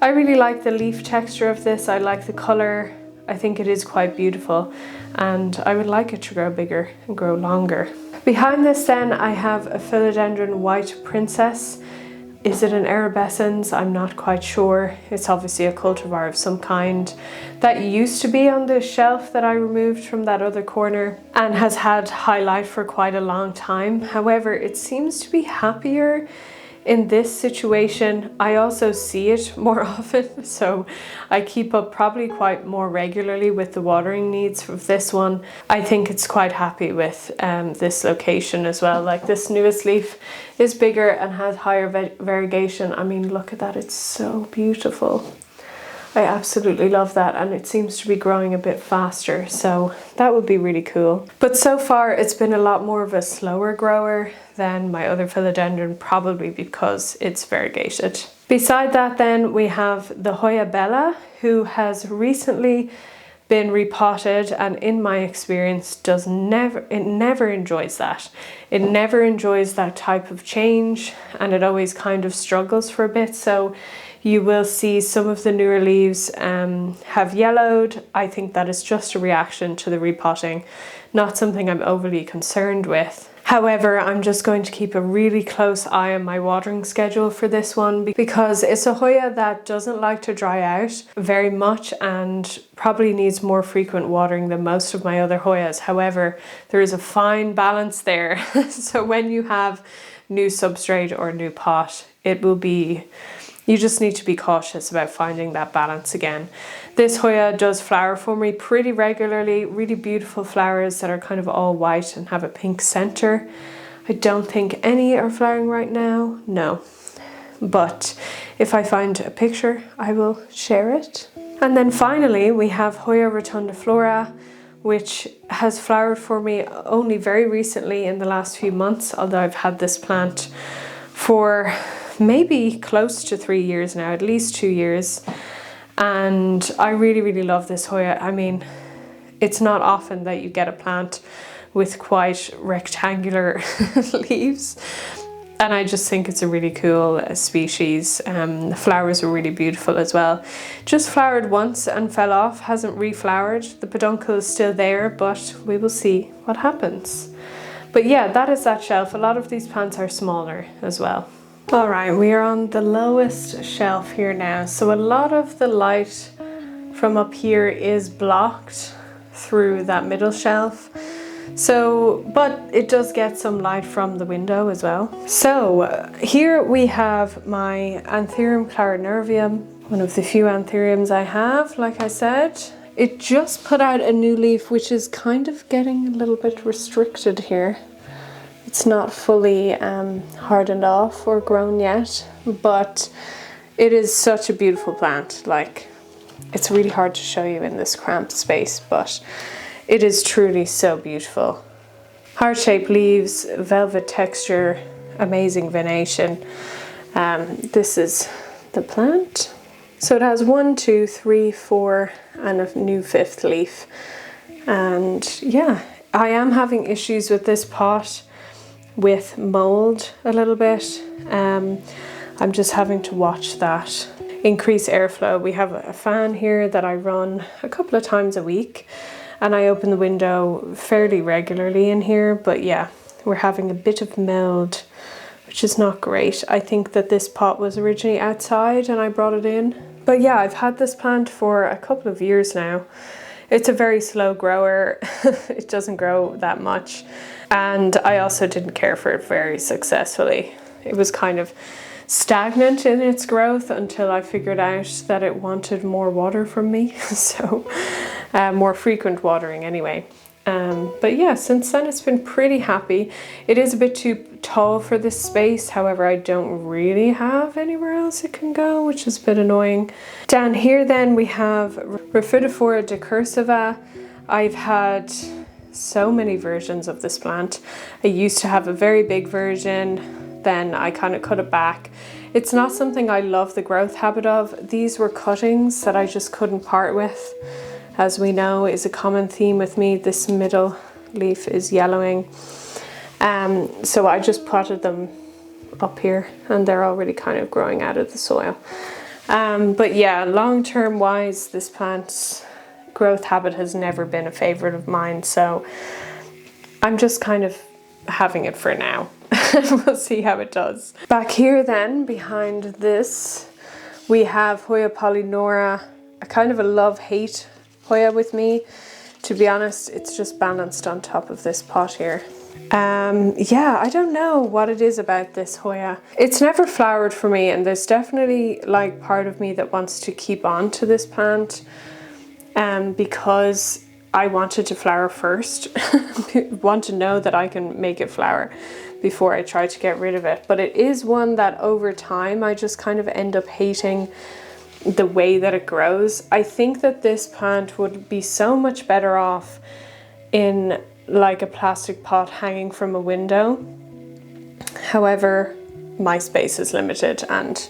the leaf texture of this. I like the color. I think it is quite beautiful and I would like it to grow bigger and grow longer. Behind this then, I have a Philodendron White Princess. Is it an arabescens? I'm not quite sure. It's obviously a cultivar of some kind that used to be on the shelf that I removed from that other corner and has had highlight for quite a long time. However, it seems to be happier in this situation. I also see it more often, so I keep up probably quite more regularly with the watering needs of this one. I think it's quite happy with this location as well. Like this newest leaf is bigger and has higher variegation. I mean, look at that, it's so beautiful. I absolutely love that, and it seems to be growing a bit faster, so that would be really cool. But so far it's been a lot more of a slower grower than my other philodendron, probably because it's variegated. Beside that then, we have the Hoya Bella, who has recently been repotted, and in my experience it never enjoys that. It never enjoys that type of change, and it always kind of struggles for a bit. So you will see some of the newer leaves have yellowed. I think that is just a reaction to the repotting, not something I'm overly concerned with. However, I'm just going to keep a really close eye on my watering schedule for this one because it's a Hoya that doesn't like to dry out very much and probably needs more frequent watering than most of my other Hoyas. However, there is a fine balance there. So when you have new substrate or new pot, you just need to be cautious about finding that balance again. This Hoya does flower for me pretty regularly, really beautiful flowers that are kind of all white and have a pink center. I don't think any are flowering right now, no. But if I find a picture, I will share it. And then finally, we have Hoya rotundiflora, which has flowered for me only very recently in the last few months, although I've had this plant for maybe close to 3 years now, at least 2 years. And I really love this Hoya. I mean, it's not often that you get a plant with quite rectangular leaves. And I just think it's a really cool species. The flowers are really beautiful as well. Just flowered once and fell off, hasn't reflowered. The peduncle is still there, but we will see what happens. But yeah, that is that shelf. A lot of these plants are smaller as well. All right, we are on the lowest shelf here now. So a lot of the light from up here is blocked through that middle shelf. So, but it does get some light from the window as well. So here we have my Anthurium clarinervium, one of the few anthuriums I have, like I said. It just put out a new leaf, which is kind of getting a little bit restricted here. It's not fully hardened off or grown yet, but it is such a beautiful plant. Like, It's really hard to show you in this cramped space, but it is truly so beautiful. Heart-shaped leaves, velvet texture, amazing venation. This is the plant. So it has 1, 2, 3, 4 and a new 5th leaf. And yeah, I am having issues with this pot with mold a little bit. I'm just having to watch that. Increase airflow. We have a fan here that I run a couple of times a week, and I open the window fairly regularly in here, but yeah, we're having a bit of mold, which is not great. I think that this pot was originally outside and I brought it in. But yeah, I've had this plant for a couple of years now. It's a very slow grower. It doesn't grow that much. And I also didn't care for it very successfully. It was kind of stagnant in its growth until I figured out that it wanted more water from me. So more frequent watering anyway. But yeah, since then it's been pretty happy. It is a bit too tall for this space. However, I don't really have anywhere else it can go, which is a bit annoying. Down here then we have Rhaphidophora decursiva. I've had so many versions of this plant. I used to have a very big version, then I kind of cut it back. It's not something I love the growth habit of. These were cuttings that I just couldn't part with. As we know, is a common theme with me. This middle leaf is yellowing. So I just potted them up here and they're already kind of growing out of the soil. But yeah, long-term wise, this plant's growth habit has never been a favorite of mine. So I'm just kind of having it for now. We'll see how it does. Back here then, behind this, we have Hoya polynora, a kind of a love-hate Hoya with me. To be honest, it's just balanced on top of this pot here. Yeah, I don't know what it is about this Hoya. It's never flowered for me, and there's definitely like part of me that wants to keep on to this plant because I want it to flower first. Want to know that I can make it flower before I try to get rid of it. But it is one that over time I just kind of end up hating the way that it grows. I think that this plant would be so much better off in like a plastic pot hanging from a window. However, my space is limited and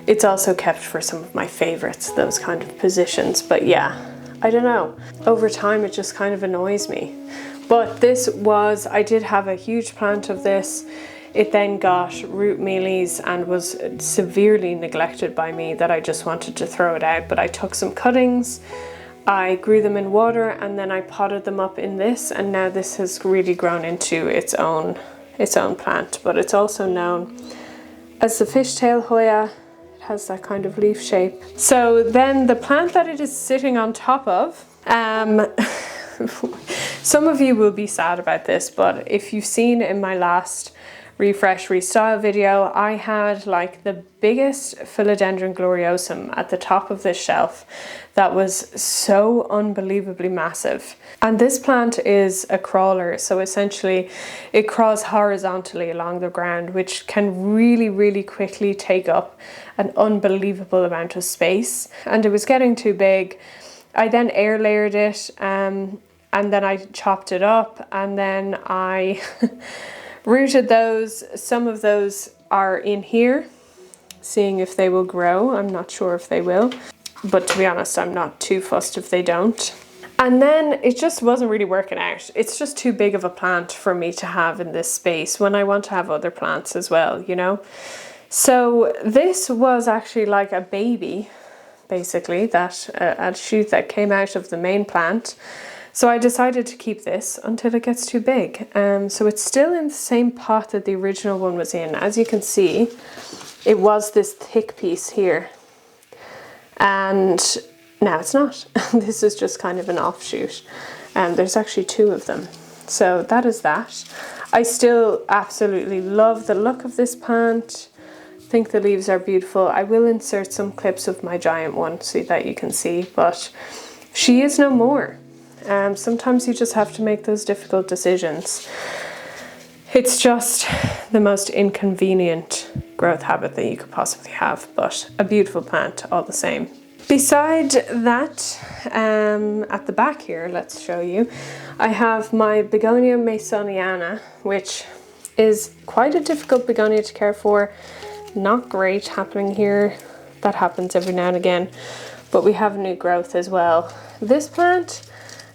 it's also kept for some of my favorites, those kind of positions. But yeah, I don't know. Over time, it just kind of annoys me. But this was, I did have a huge plant of this. It then got root mealies and was severely neglected by me that I just wanted to throw it out. But I took some cuttings, I grew them in water, and then I potted them up in this, and now this has really grown into its own plant. But it's also known as the fishtail Hoya. It has that kind of leaf shape. So then the plant that it is sitting on top of, some of you will be sad about this, but if you've seen in my last refresh restyle video, I had like the biggest philodendron gloriosum at the top of this shelf that was so unbelievably massive. And this plant is a crawler, so essentially it crawls horizontally along the ground, which can really quickly take up an unbelievable amount of space. And it was getting too big. I then air layered it and then I chopped it up, and then I rooted those. Some of those are in here, seeing if they will grow. I'm not sure if they will, but to be honest, I'm not too fussed if they don't. And then it just wasn't really working out. It's just too big of a plant for me to have in this space when I want to have other plants as well, you know? So this was actually like a baby, basically, that a shoot that came out of the main plant. So I decided to keep this until it gets too big. So it's still in the same pot that the original one was in. As you can see, it was this thick piece here. And now it's not. This is just kind of an offshoot. There's actually two of them. So that is that. I still absolutely love the look of this plant. I think the leaves are beautiful. I will insert some clips of my giant one so that you can see, but she is no more. Sometimes you just have to make those difficult decisions. It's just the most inconvenient growth habit that you could possibly have, but a beautiful plant all the same. Beside that, at the back here, let's show you, I have my begonia masoniana, which is quite a difficult begonia to care for. Not great happening here. That happens every now and again, but we have new growth as well. This plant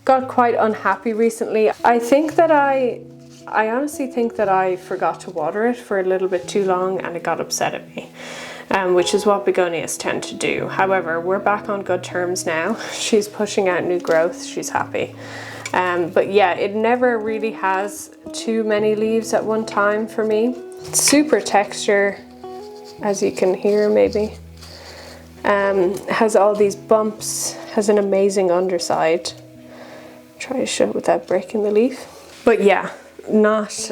got quite unhappy recently. I honestly think that I forgot to water it for a little bit too long and it got upset at me. Which is what begonias tend to do. However, we're back on good terms now. She's pushing out new growth, she's happy. But yeah, it never really has too many leaves at one time for me. Super texture, as you can hear maybe. Has all these bumps, has an amazing underside. Try to show without breaking the leaf. But yeah, not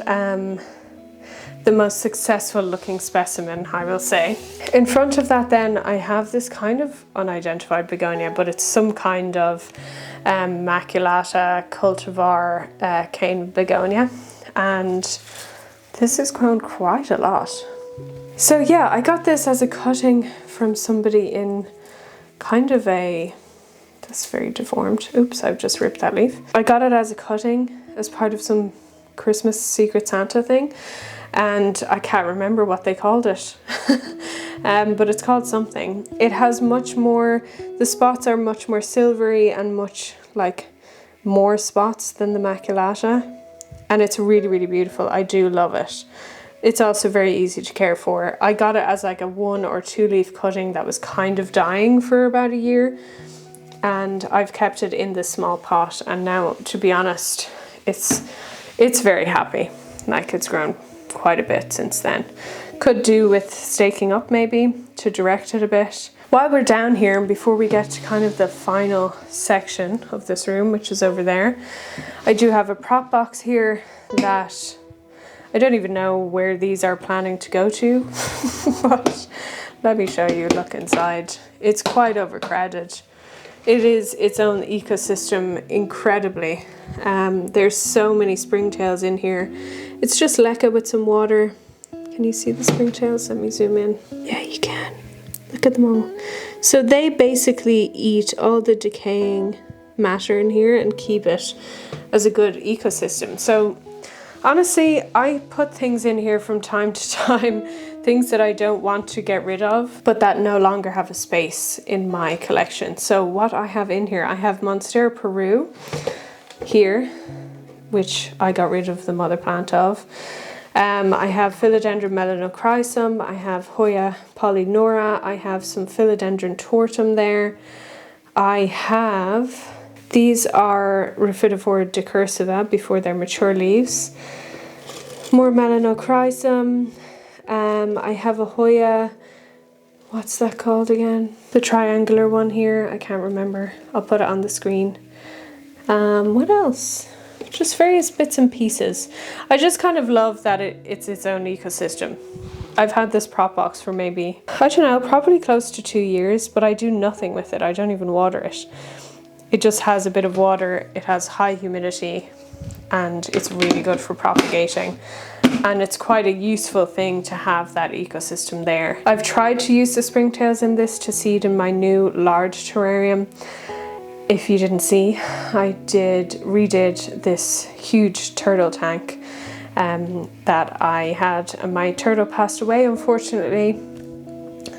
the most successful looking specimen, I will say. In front of that then, I have this kind of unidentified begonia, but it's some kind of maculata cultivar cane begonia, and this has grown quite a lot. So yeah, I got this as a cutting from somebody in kind of a, that's very deformed. Oops, I've just ripped that leaf. I got it as a cutting as part of some Christmas Secret Santa thing. And I can't remember what they called it, but it's called something. It has much more, the spots are much more silvery and much like more spots than the maculata. And it's really, really beautiful. I do love it. It's also very easy to care for. I got it as like a 1 or 2 leaf cutting that was kind of dying for about a year. And I've kept it in this small pot. And now, to be honest, it's very happy. Like, it's grown quite a bit since then. Could do with staking up maybe to direct it a bit. While we're down here, and before we get to kind of the final section of this room, which is over there, I do have a prop box here that I don't even know where these are planning to go to, but let me show you, look inside. It's quite overcrowded. It is its own ecosystem, incredibly. There's so many springtails in here. It's just leca with some water. Can you see the springtails? Let me zoom in. Yeah, you can. Look at them all. So they basically eat all the decaying matter in here and keep it as a good ecosystem. So honestly, I put things in here from time to time, things that I don't want to get rid of, but that no longer have a space in my collection. So what I have in here, I have Monstera Peru here, which I got rid of the mother plant of. I have Philodendron melanochrysum, I have Hoya polynora, I have some Philodendron tortum there. I have, these are Rhaphidophora decursiva before their mature leaves. More melanochrysum. I have a Hoya, what's that called again? The triangular one here, I can't remember. I'll put it on the screen. What else? Just various bits and pieces. I just kind of love that it's its own ecosystem. I've had this prop box for maybe, I don't know, probably close to 2 years, but I do nothing with it. I don't even water it. It just has a bit of water, it has high humidity, and it's really good for propagating. And it's quite a useful thing to have that ecosystem there. I've tried to use the springtails in this to seed in my new large terrarium. If you didn't see, I redid this huge turtle tank that I had, and my turtle passed away unfortunately,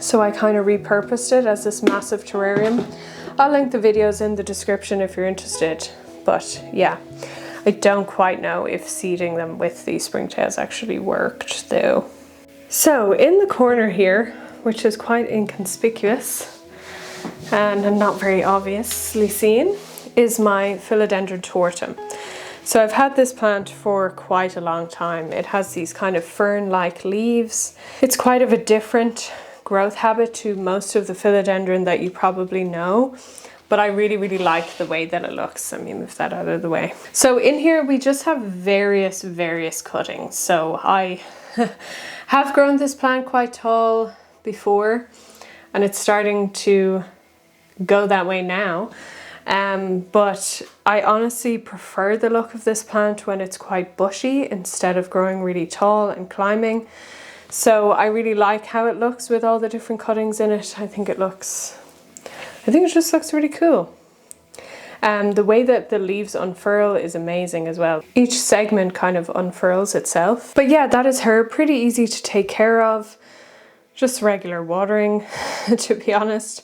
so I kind of repurposed it as this massive terrarium. I'll link the videos in the description if you're interested, but yeah, I don't quite know if seeding them with these springtails actually worked though. So in the corner here, which is quite inconspicuous and not very obviously seen, is my Philodendron tortum. So I've had this plant for quite a long time. It has these kind of fern-like leaves. It's quite of a different growth habit to most of the philodendron that you probably know, but I really, really like the way that it looks. Let me move that out of the way. So in here we just have various cuttings. So I have grown this plant quite tall before, and it's starting to go that way now. But I honestly prefer the look of this plant when it's quite bushy instead of growing really tall and climbing. So I really like how it looks with all the different cuttings in it. I think I think it just looks really cool. The way that the leaves unfurl is amazing as well. Each segment kind of unfurls itself. But yeah, that is her. Pretty easy to take care of. Just regular watering, to be honest.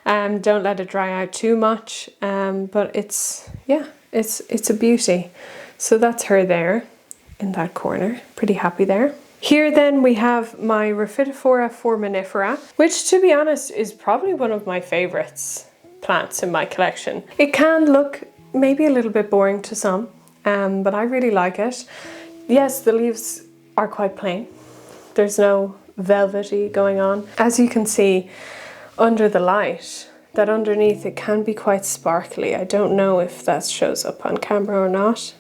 Don't let it dry out too much. But it's a beauty. So that's her there in that corner. Pretty happy there. Here then we have my Rhaphidophora foraminifera, which to be honest is probably one of my favorites plants in my collection. It can look maybe a little bit boring to some, but I really like it. Yes, the leaves are quite plain. There's no velvety going on. As you can see under the light, that underneath it can be quite sparkly. I don't know if that shows up on camera or not.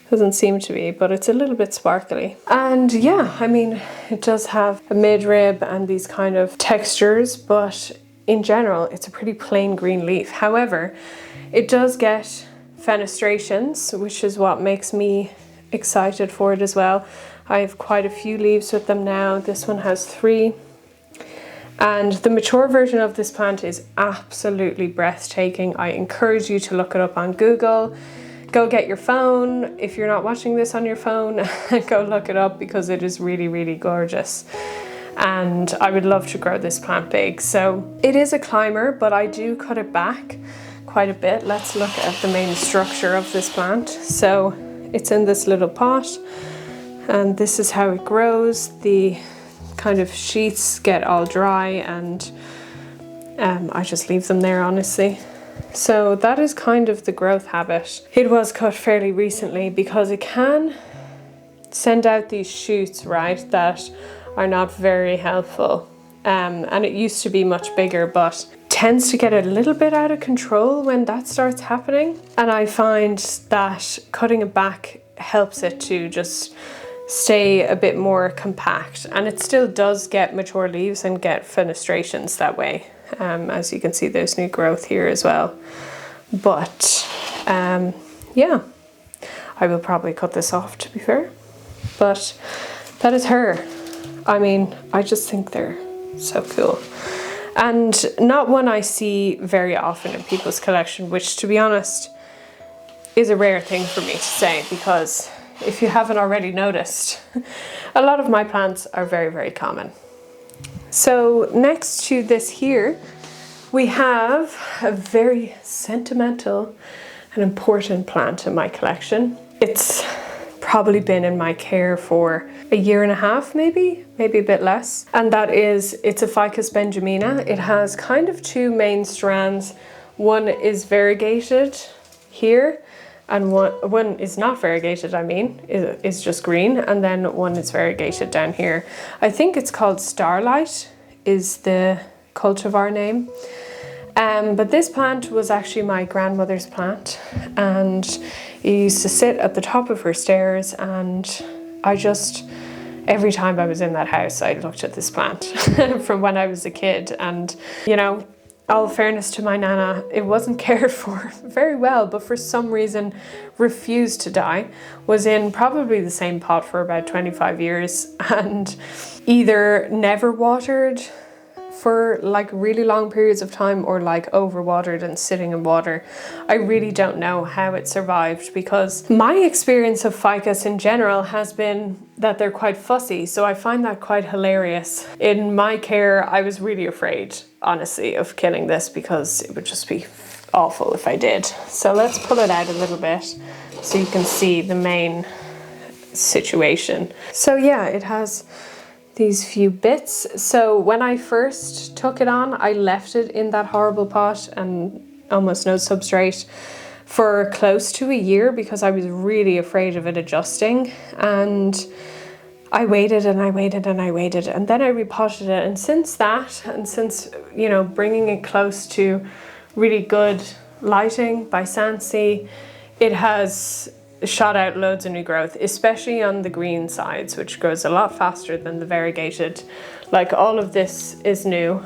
Doesn't seem to be, but it's a little bit sparkly. And yeah, I mean, it does have a midrib and these kind of textures, but in general, it's a pretty plain green leaf. However, it does get fenestrations, which is what makes me excited for it as well. I have quite a few leaves with them now. This one has 3. And the mature version of this plant is absolutely breathtaking. I encourage you to look it up on Google. Go get your phone. If you're not watching this on your phone, go look it up because it is really, really gorgeous. And I would love to grow this plant big. So it is a climber, but I do cut it back quite a bit. Let's look at the main structure of this plant. So it's in this little pot and this is how it grows. The kind of sheaths get all dry and I just leave them there, honestly. So that is kind of the growth habit. It was cut fairly recently because it can send out these shoots, right, that are not very helpful. And it used to be much bigger, but tends to get a little bit out of control when that starts happening. And I find that cutting it back helps it to just stay a bit more compact. And it still does get mature leaves and get fenestrations that way. As you can see, there's new growth here as well. But yeah, I will probably cut this off, to be fair. But that is her. I mean, I just think they're so cool. And not one I see very often in people's collection, which to be honest is a rare thing for me to say, because if you haven't already noticed, a lot of my plants are very, very common. So next to this here, we have a very sentimental and important plant in my collection. It's probably been in my care for a year and a half, maybe a bit less. And that is, it's a Ficus benjamina. It has kind of 2 main strands. One is variegated here, and one is not variegated, I mean, is just green, and then one is variegated down here. I think it's called Starlight is the cultivar name. But this plant was actually my grandmother's plant, and it used to sit at the top of her stairs, and I just, every time I was in that house, I looked at this plant from when I was a kid. And you know, all fairness to my nana, it wasn't cared for very well, but for some reason refused to die. Was in probably the same pot for about 25 years and either never watered for like really long periods of time or like overwatered and sitting in water. I really don't know how it survived, because my experience of ficus in general has been that they're quite fussy, so I find that quite hilarious. In my care, I was really afraid, honestly, of killing this because it would just be awful if I did. So let's pull it out a little bit so you can see the main situation. So yeah, it has these few bits. So when I first took it on, I left it in that horrible pot and almost no substrate for close to a year because I was really afraid of it adjusting. And I waited and I waited and I waited, and then I repotted it. And since that, and since, you know, bringing it close to really good lighting by Sansi, it has shot out loads of new growth, especially on the green sides, which grows a lot faster than the variegated. Like all of this is new,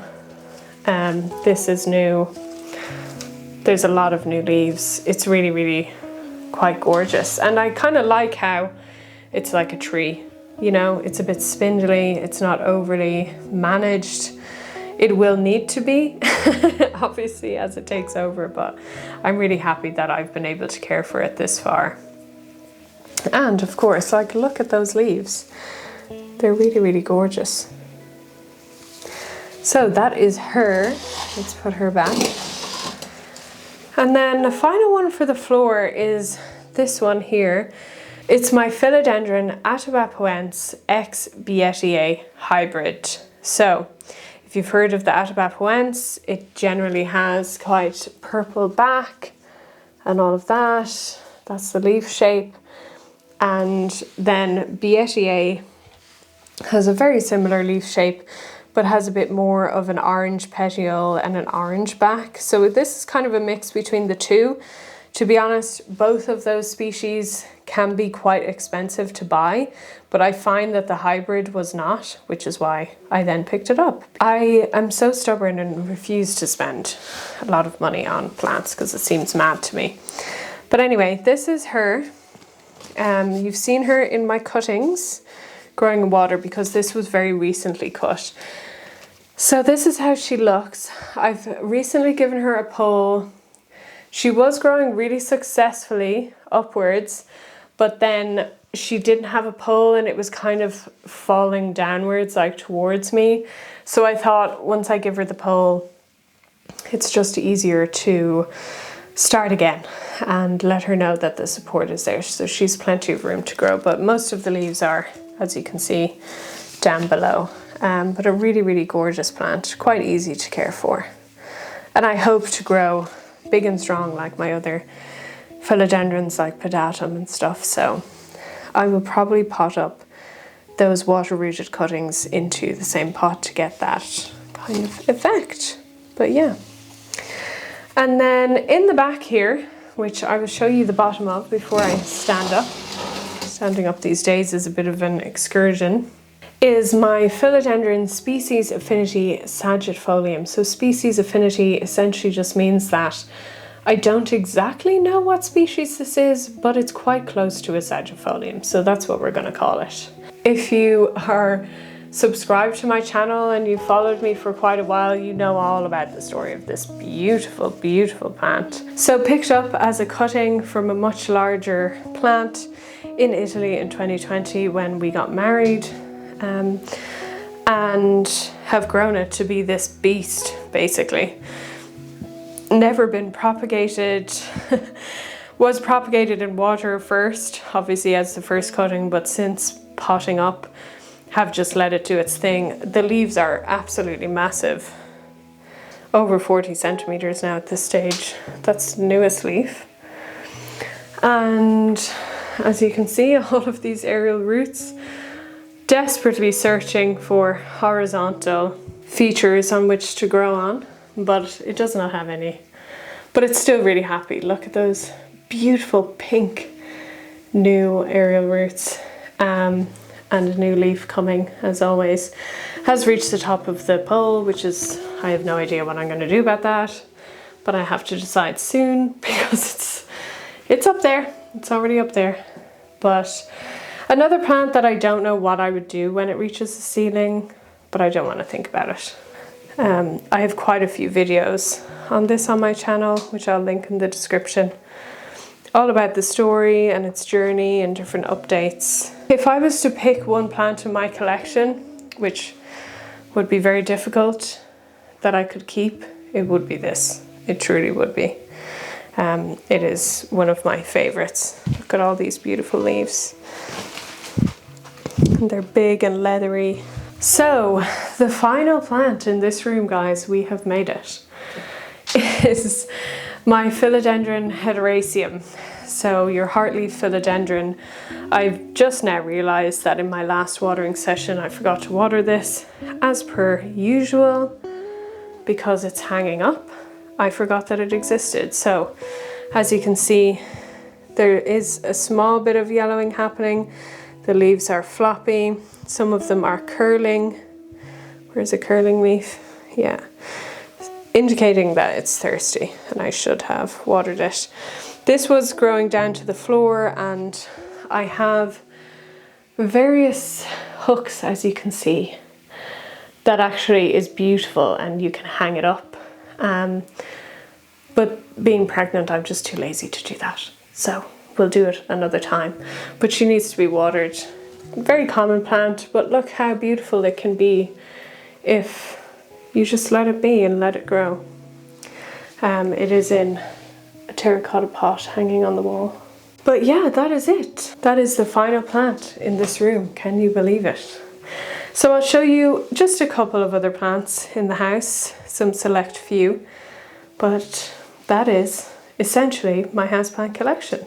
this is new. There's a lot of new leaves. It's really, really quite gorgeous. And I kind of like how it's like a tree, you know, it's a bit spindly, it's not overly managed. It will need to be, obviously, as it takes over, but I'm really happy that I've been able to care for it this far. And of course, like, look at those leaves. They're really, really gorgeous. So that is her. Let's put her back. And then the final one for the floor is this one here. It's my Philodendron Atabapoense X Beatia hybrid. So if you've heard of the Atabapoense, it generally has quite purple back and all of that. That's the leaf shape. And then Beatia has a very similar leaf shape, but has a bit more of an orange petiole and an orange back. So this is kind of a mix between the two. To be honest, both of those species can be quite expensive to buy, but I find that the hybrid was not, which is why I then picked it up. I am so stubborn and refuse to spend a lot of money on plants because it seems mad to me. But anyway, this is her. You've seen her in my cuttings growing in water because this was very recently cut. So this is how she looks. I've recently given her a pole. She was growing really successfully upwards, but then she didn't have a pole and it was kind of falling downwards, like towards me. So I thought once I give her the pole, it's just easier to start again and let her know that the support is there. So she's plenty of room to grow, but most of the leaves are, as you can see, down below. But a really, really gorgeous plant, quite easy to care for. And I hope to grow big and strong like my other philodendrons like pedatum and stuff. So I will probably pot up those water rooted cuttings into the same pot to get that kind of effect. But yeah. And then in the back here, which I will show you the bottom of before I stand up. Standing up these days is a bit of an excursion. Is my Philodendron Species Affinity Sagittifolium. So species affinity essentially just means that I don't exactly know what species this is, but it's quite close to a Sagittifolium. So that's what we're going to call it. If you are subscribed to my channel and you followed me for quite a while, you know all about the story of this beautiful, beautiful plant. So picked up as a cutting from a much larger plant in Italy in 2020 when we got married. And have grown it to be this beast, basically. Never been propagated. Was propagated in water first, obviously as the first cutting, but since potting up, have just let it do its thing. The leaves are absolutely massive. Over 40 centimeters now at this stage. That's the newest leaf. And as you can see, all of these aerial roots, desperately searching for horizontal features on which to grow on, but it does not have any. But it's still really happy. Look at those beautiful pink new aerial roots, and a new leaf coming, as always. Has reached the top of the pole, which is, I have no idea what I'm going to do about that, but I have to decide soon because it's up there. It's already up there. But another plant that I don't know what I would do when it reaches the ceiling, but I don't want to think about it. I have quite a few videos on this on my channel, which I'll link in the description, all about the story and its journey and different updates. If I was to pick one plant in my collection, which would be very difficult, that I could keep, it would be this. It truly would be. It is one of my favorites. Look at all these beautiful leaves. They're big and leathery. So the final plant in this room, guys, we have made it, is my Philodendron hederaceum. So your heartleaf philodendron. I've just now realized that in my last watering session I forgot to water this as per usual because it's hanging up. I forgot that it existed. So as you can see, there is a small bit of yellowing happening. The leaves are floppy. Some of them are curling. Where's a curling leaf? Yeah. Indicating that it's thirsty and I should have watered it. This was growing down to the floor and I have various hooks, as you can see, that actually is beautiful and you can hang it up. But being pregnant, I'm just too lazy to do that. So we'll do it another time. But she needs to be watered. Very common plant, but look how beautiful it can be if you just let it be and let it grow. It is in a terracotta pot hanging on the wall. But yeah, that is it. That is the final plant in this room. Can you believe it? So I'll show you just a couple of other plants in the house, some select few, but that is essentially my houseplant collection.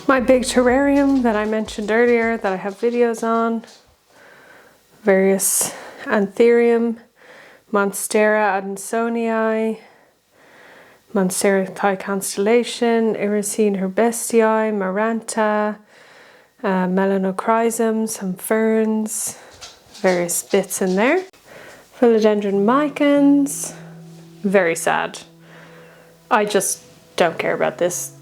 My big terrarium that I mentioned earlier that I have videos on, various anthurium, Monstera adansonii, Monstera Thai constellation, Iracine herbestii, Maranta, Melanochrysum, some ferns, various bits in there. Philodendron micans, very sad. I just don't care about this.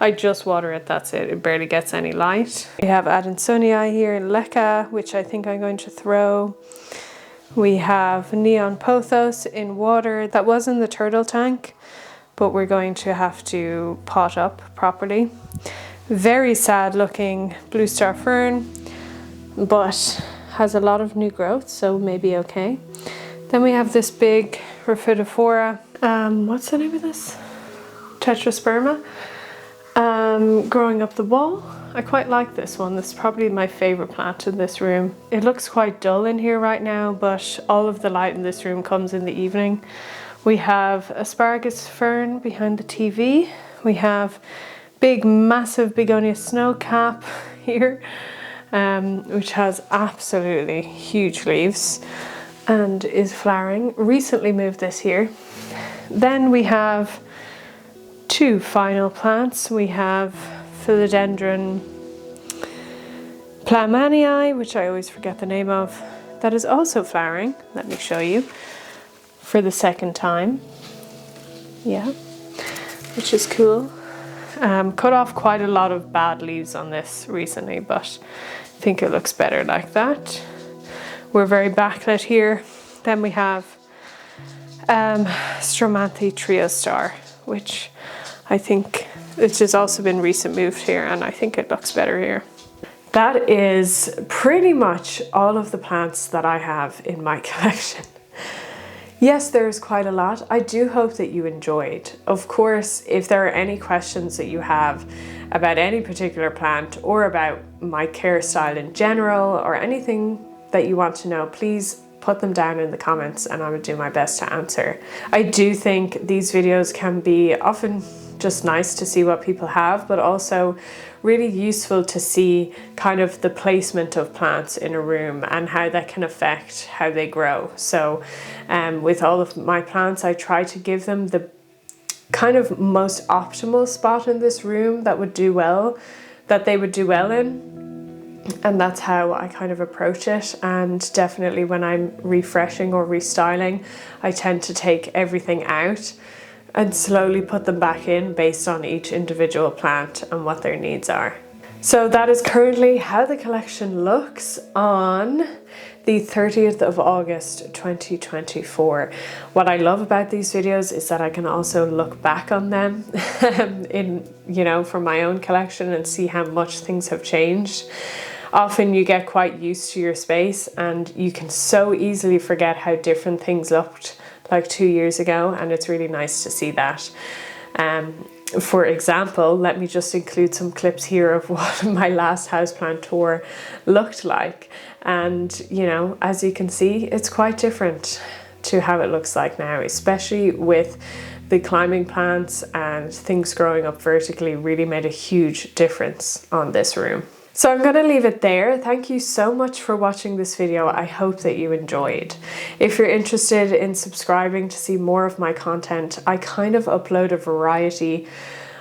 I just water it, that's it. It barely gets any light. We have adansonii here in leca, which I think I'm going to throw. We have neon pothos in water that was in the turtle tank, but we're going to have to pot up properly. Very sad looking blue star fern, but has a lot of new growth, so maybe okay. Then we have this big Rhaphidophora. What's the name of this? Tetrasperma. Growing up the wall. I quite like this one. This is probably my favorite plant in this room. It looks quite dull in here right now, but all of the light in this room comes in the evening We have asparagus fern behind the TV. We have big, massive begonia snowcap here, which has absolutely huge leaves and is flowering. Recently moved this here. Then we have two final plants. We have philodendron plamanii, which I always forget the name of, that is also flowering. Let me show you for the second time. Yeah, which is cool. Cut off quite a lot of bad leaves on this recently, but I think it looks better like that. We're very backlit here. Then we have Stromanthe Trio Star, which I think it's just also been recent moved here, and I think it looks better here. That is pretty much all of the plants that I have in my collection. Yes, there's quite a lot. I do hope that you enjoyed. Of course, if there are any questions that you have about any particular plant or about my care style in general or anything that you want to know, please put them down in the comments and I will do my best to answer. I do think these videos can be often just nice to see what people have, but also really useful to see kind of the placement of plants in a room and how that can affect how they grow. So with all of my plants, I try to give them the kind of most optimal spot in this room that would do well, that they would do well in. And that's how I kind of approach it. And definitely when I'm refreshing or restyling, I tend to take everything out and slowly put them back in based on each individual plant and what their needs are. So that is currently how the collection looks on the 30th of August 2024. What I love about these videos is that I can also look back on them from my own collection and see how much things have changed. Often you get quite used to your space and you can so easily forget how different things looked like 2 years ago, and it's really nice to see that. For example, let me just include some clips here of what my last houseplant tour looked like. And as you can see, it's quite different to how it looks like now, especially with the climbing plants and things growing up vertically really made a huge difference on this room. So I'm going to leave it there. Thank you so much for watching this video. I hope that you enjoyed. If you're interested in subscribing to see more of my content, I kind of upload a variety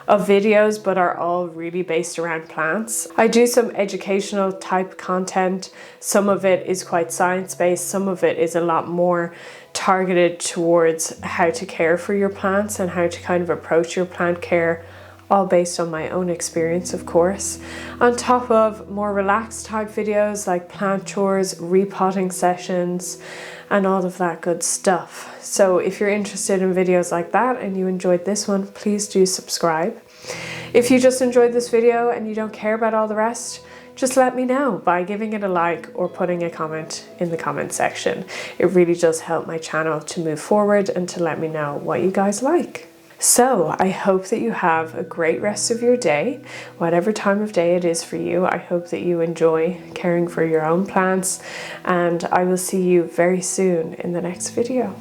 of videos, but are all really based around plants. I do some educational type content. Some of it is quite science-based. Some of it is a lot more targeted towards how to care for your plants and how to kind of approach your plant care, all based on my own experience, of course, on top of more relaxed type videos like plant tours, repotting sessions, and all of that good stuff. So if you're interested in videos like that and you enjoyed this one, please do subscribe. If you just enjoyed this video and you don't care about all the rest, just let me know by giving it a like or putting a comment in the comment section. It really does help my channel to move forward and to let me know what you guys like. So I hope that you have a great rest of your day, whatever time of day it is for you. I hope that you enjoy caring for your own plants, and I will see you very soon in the next video.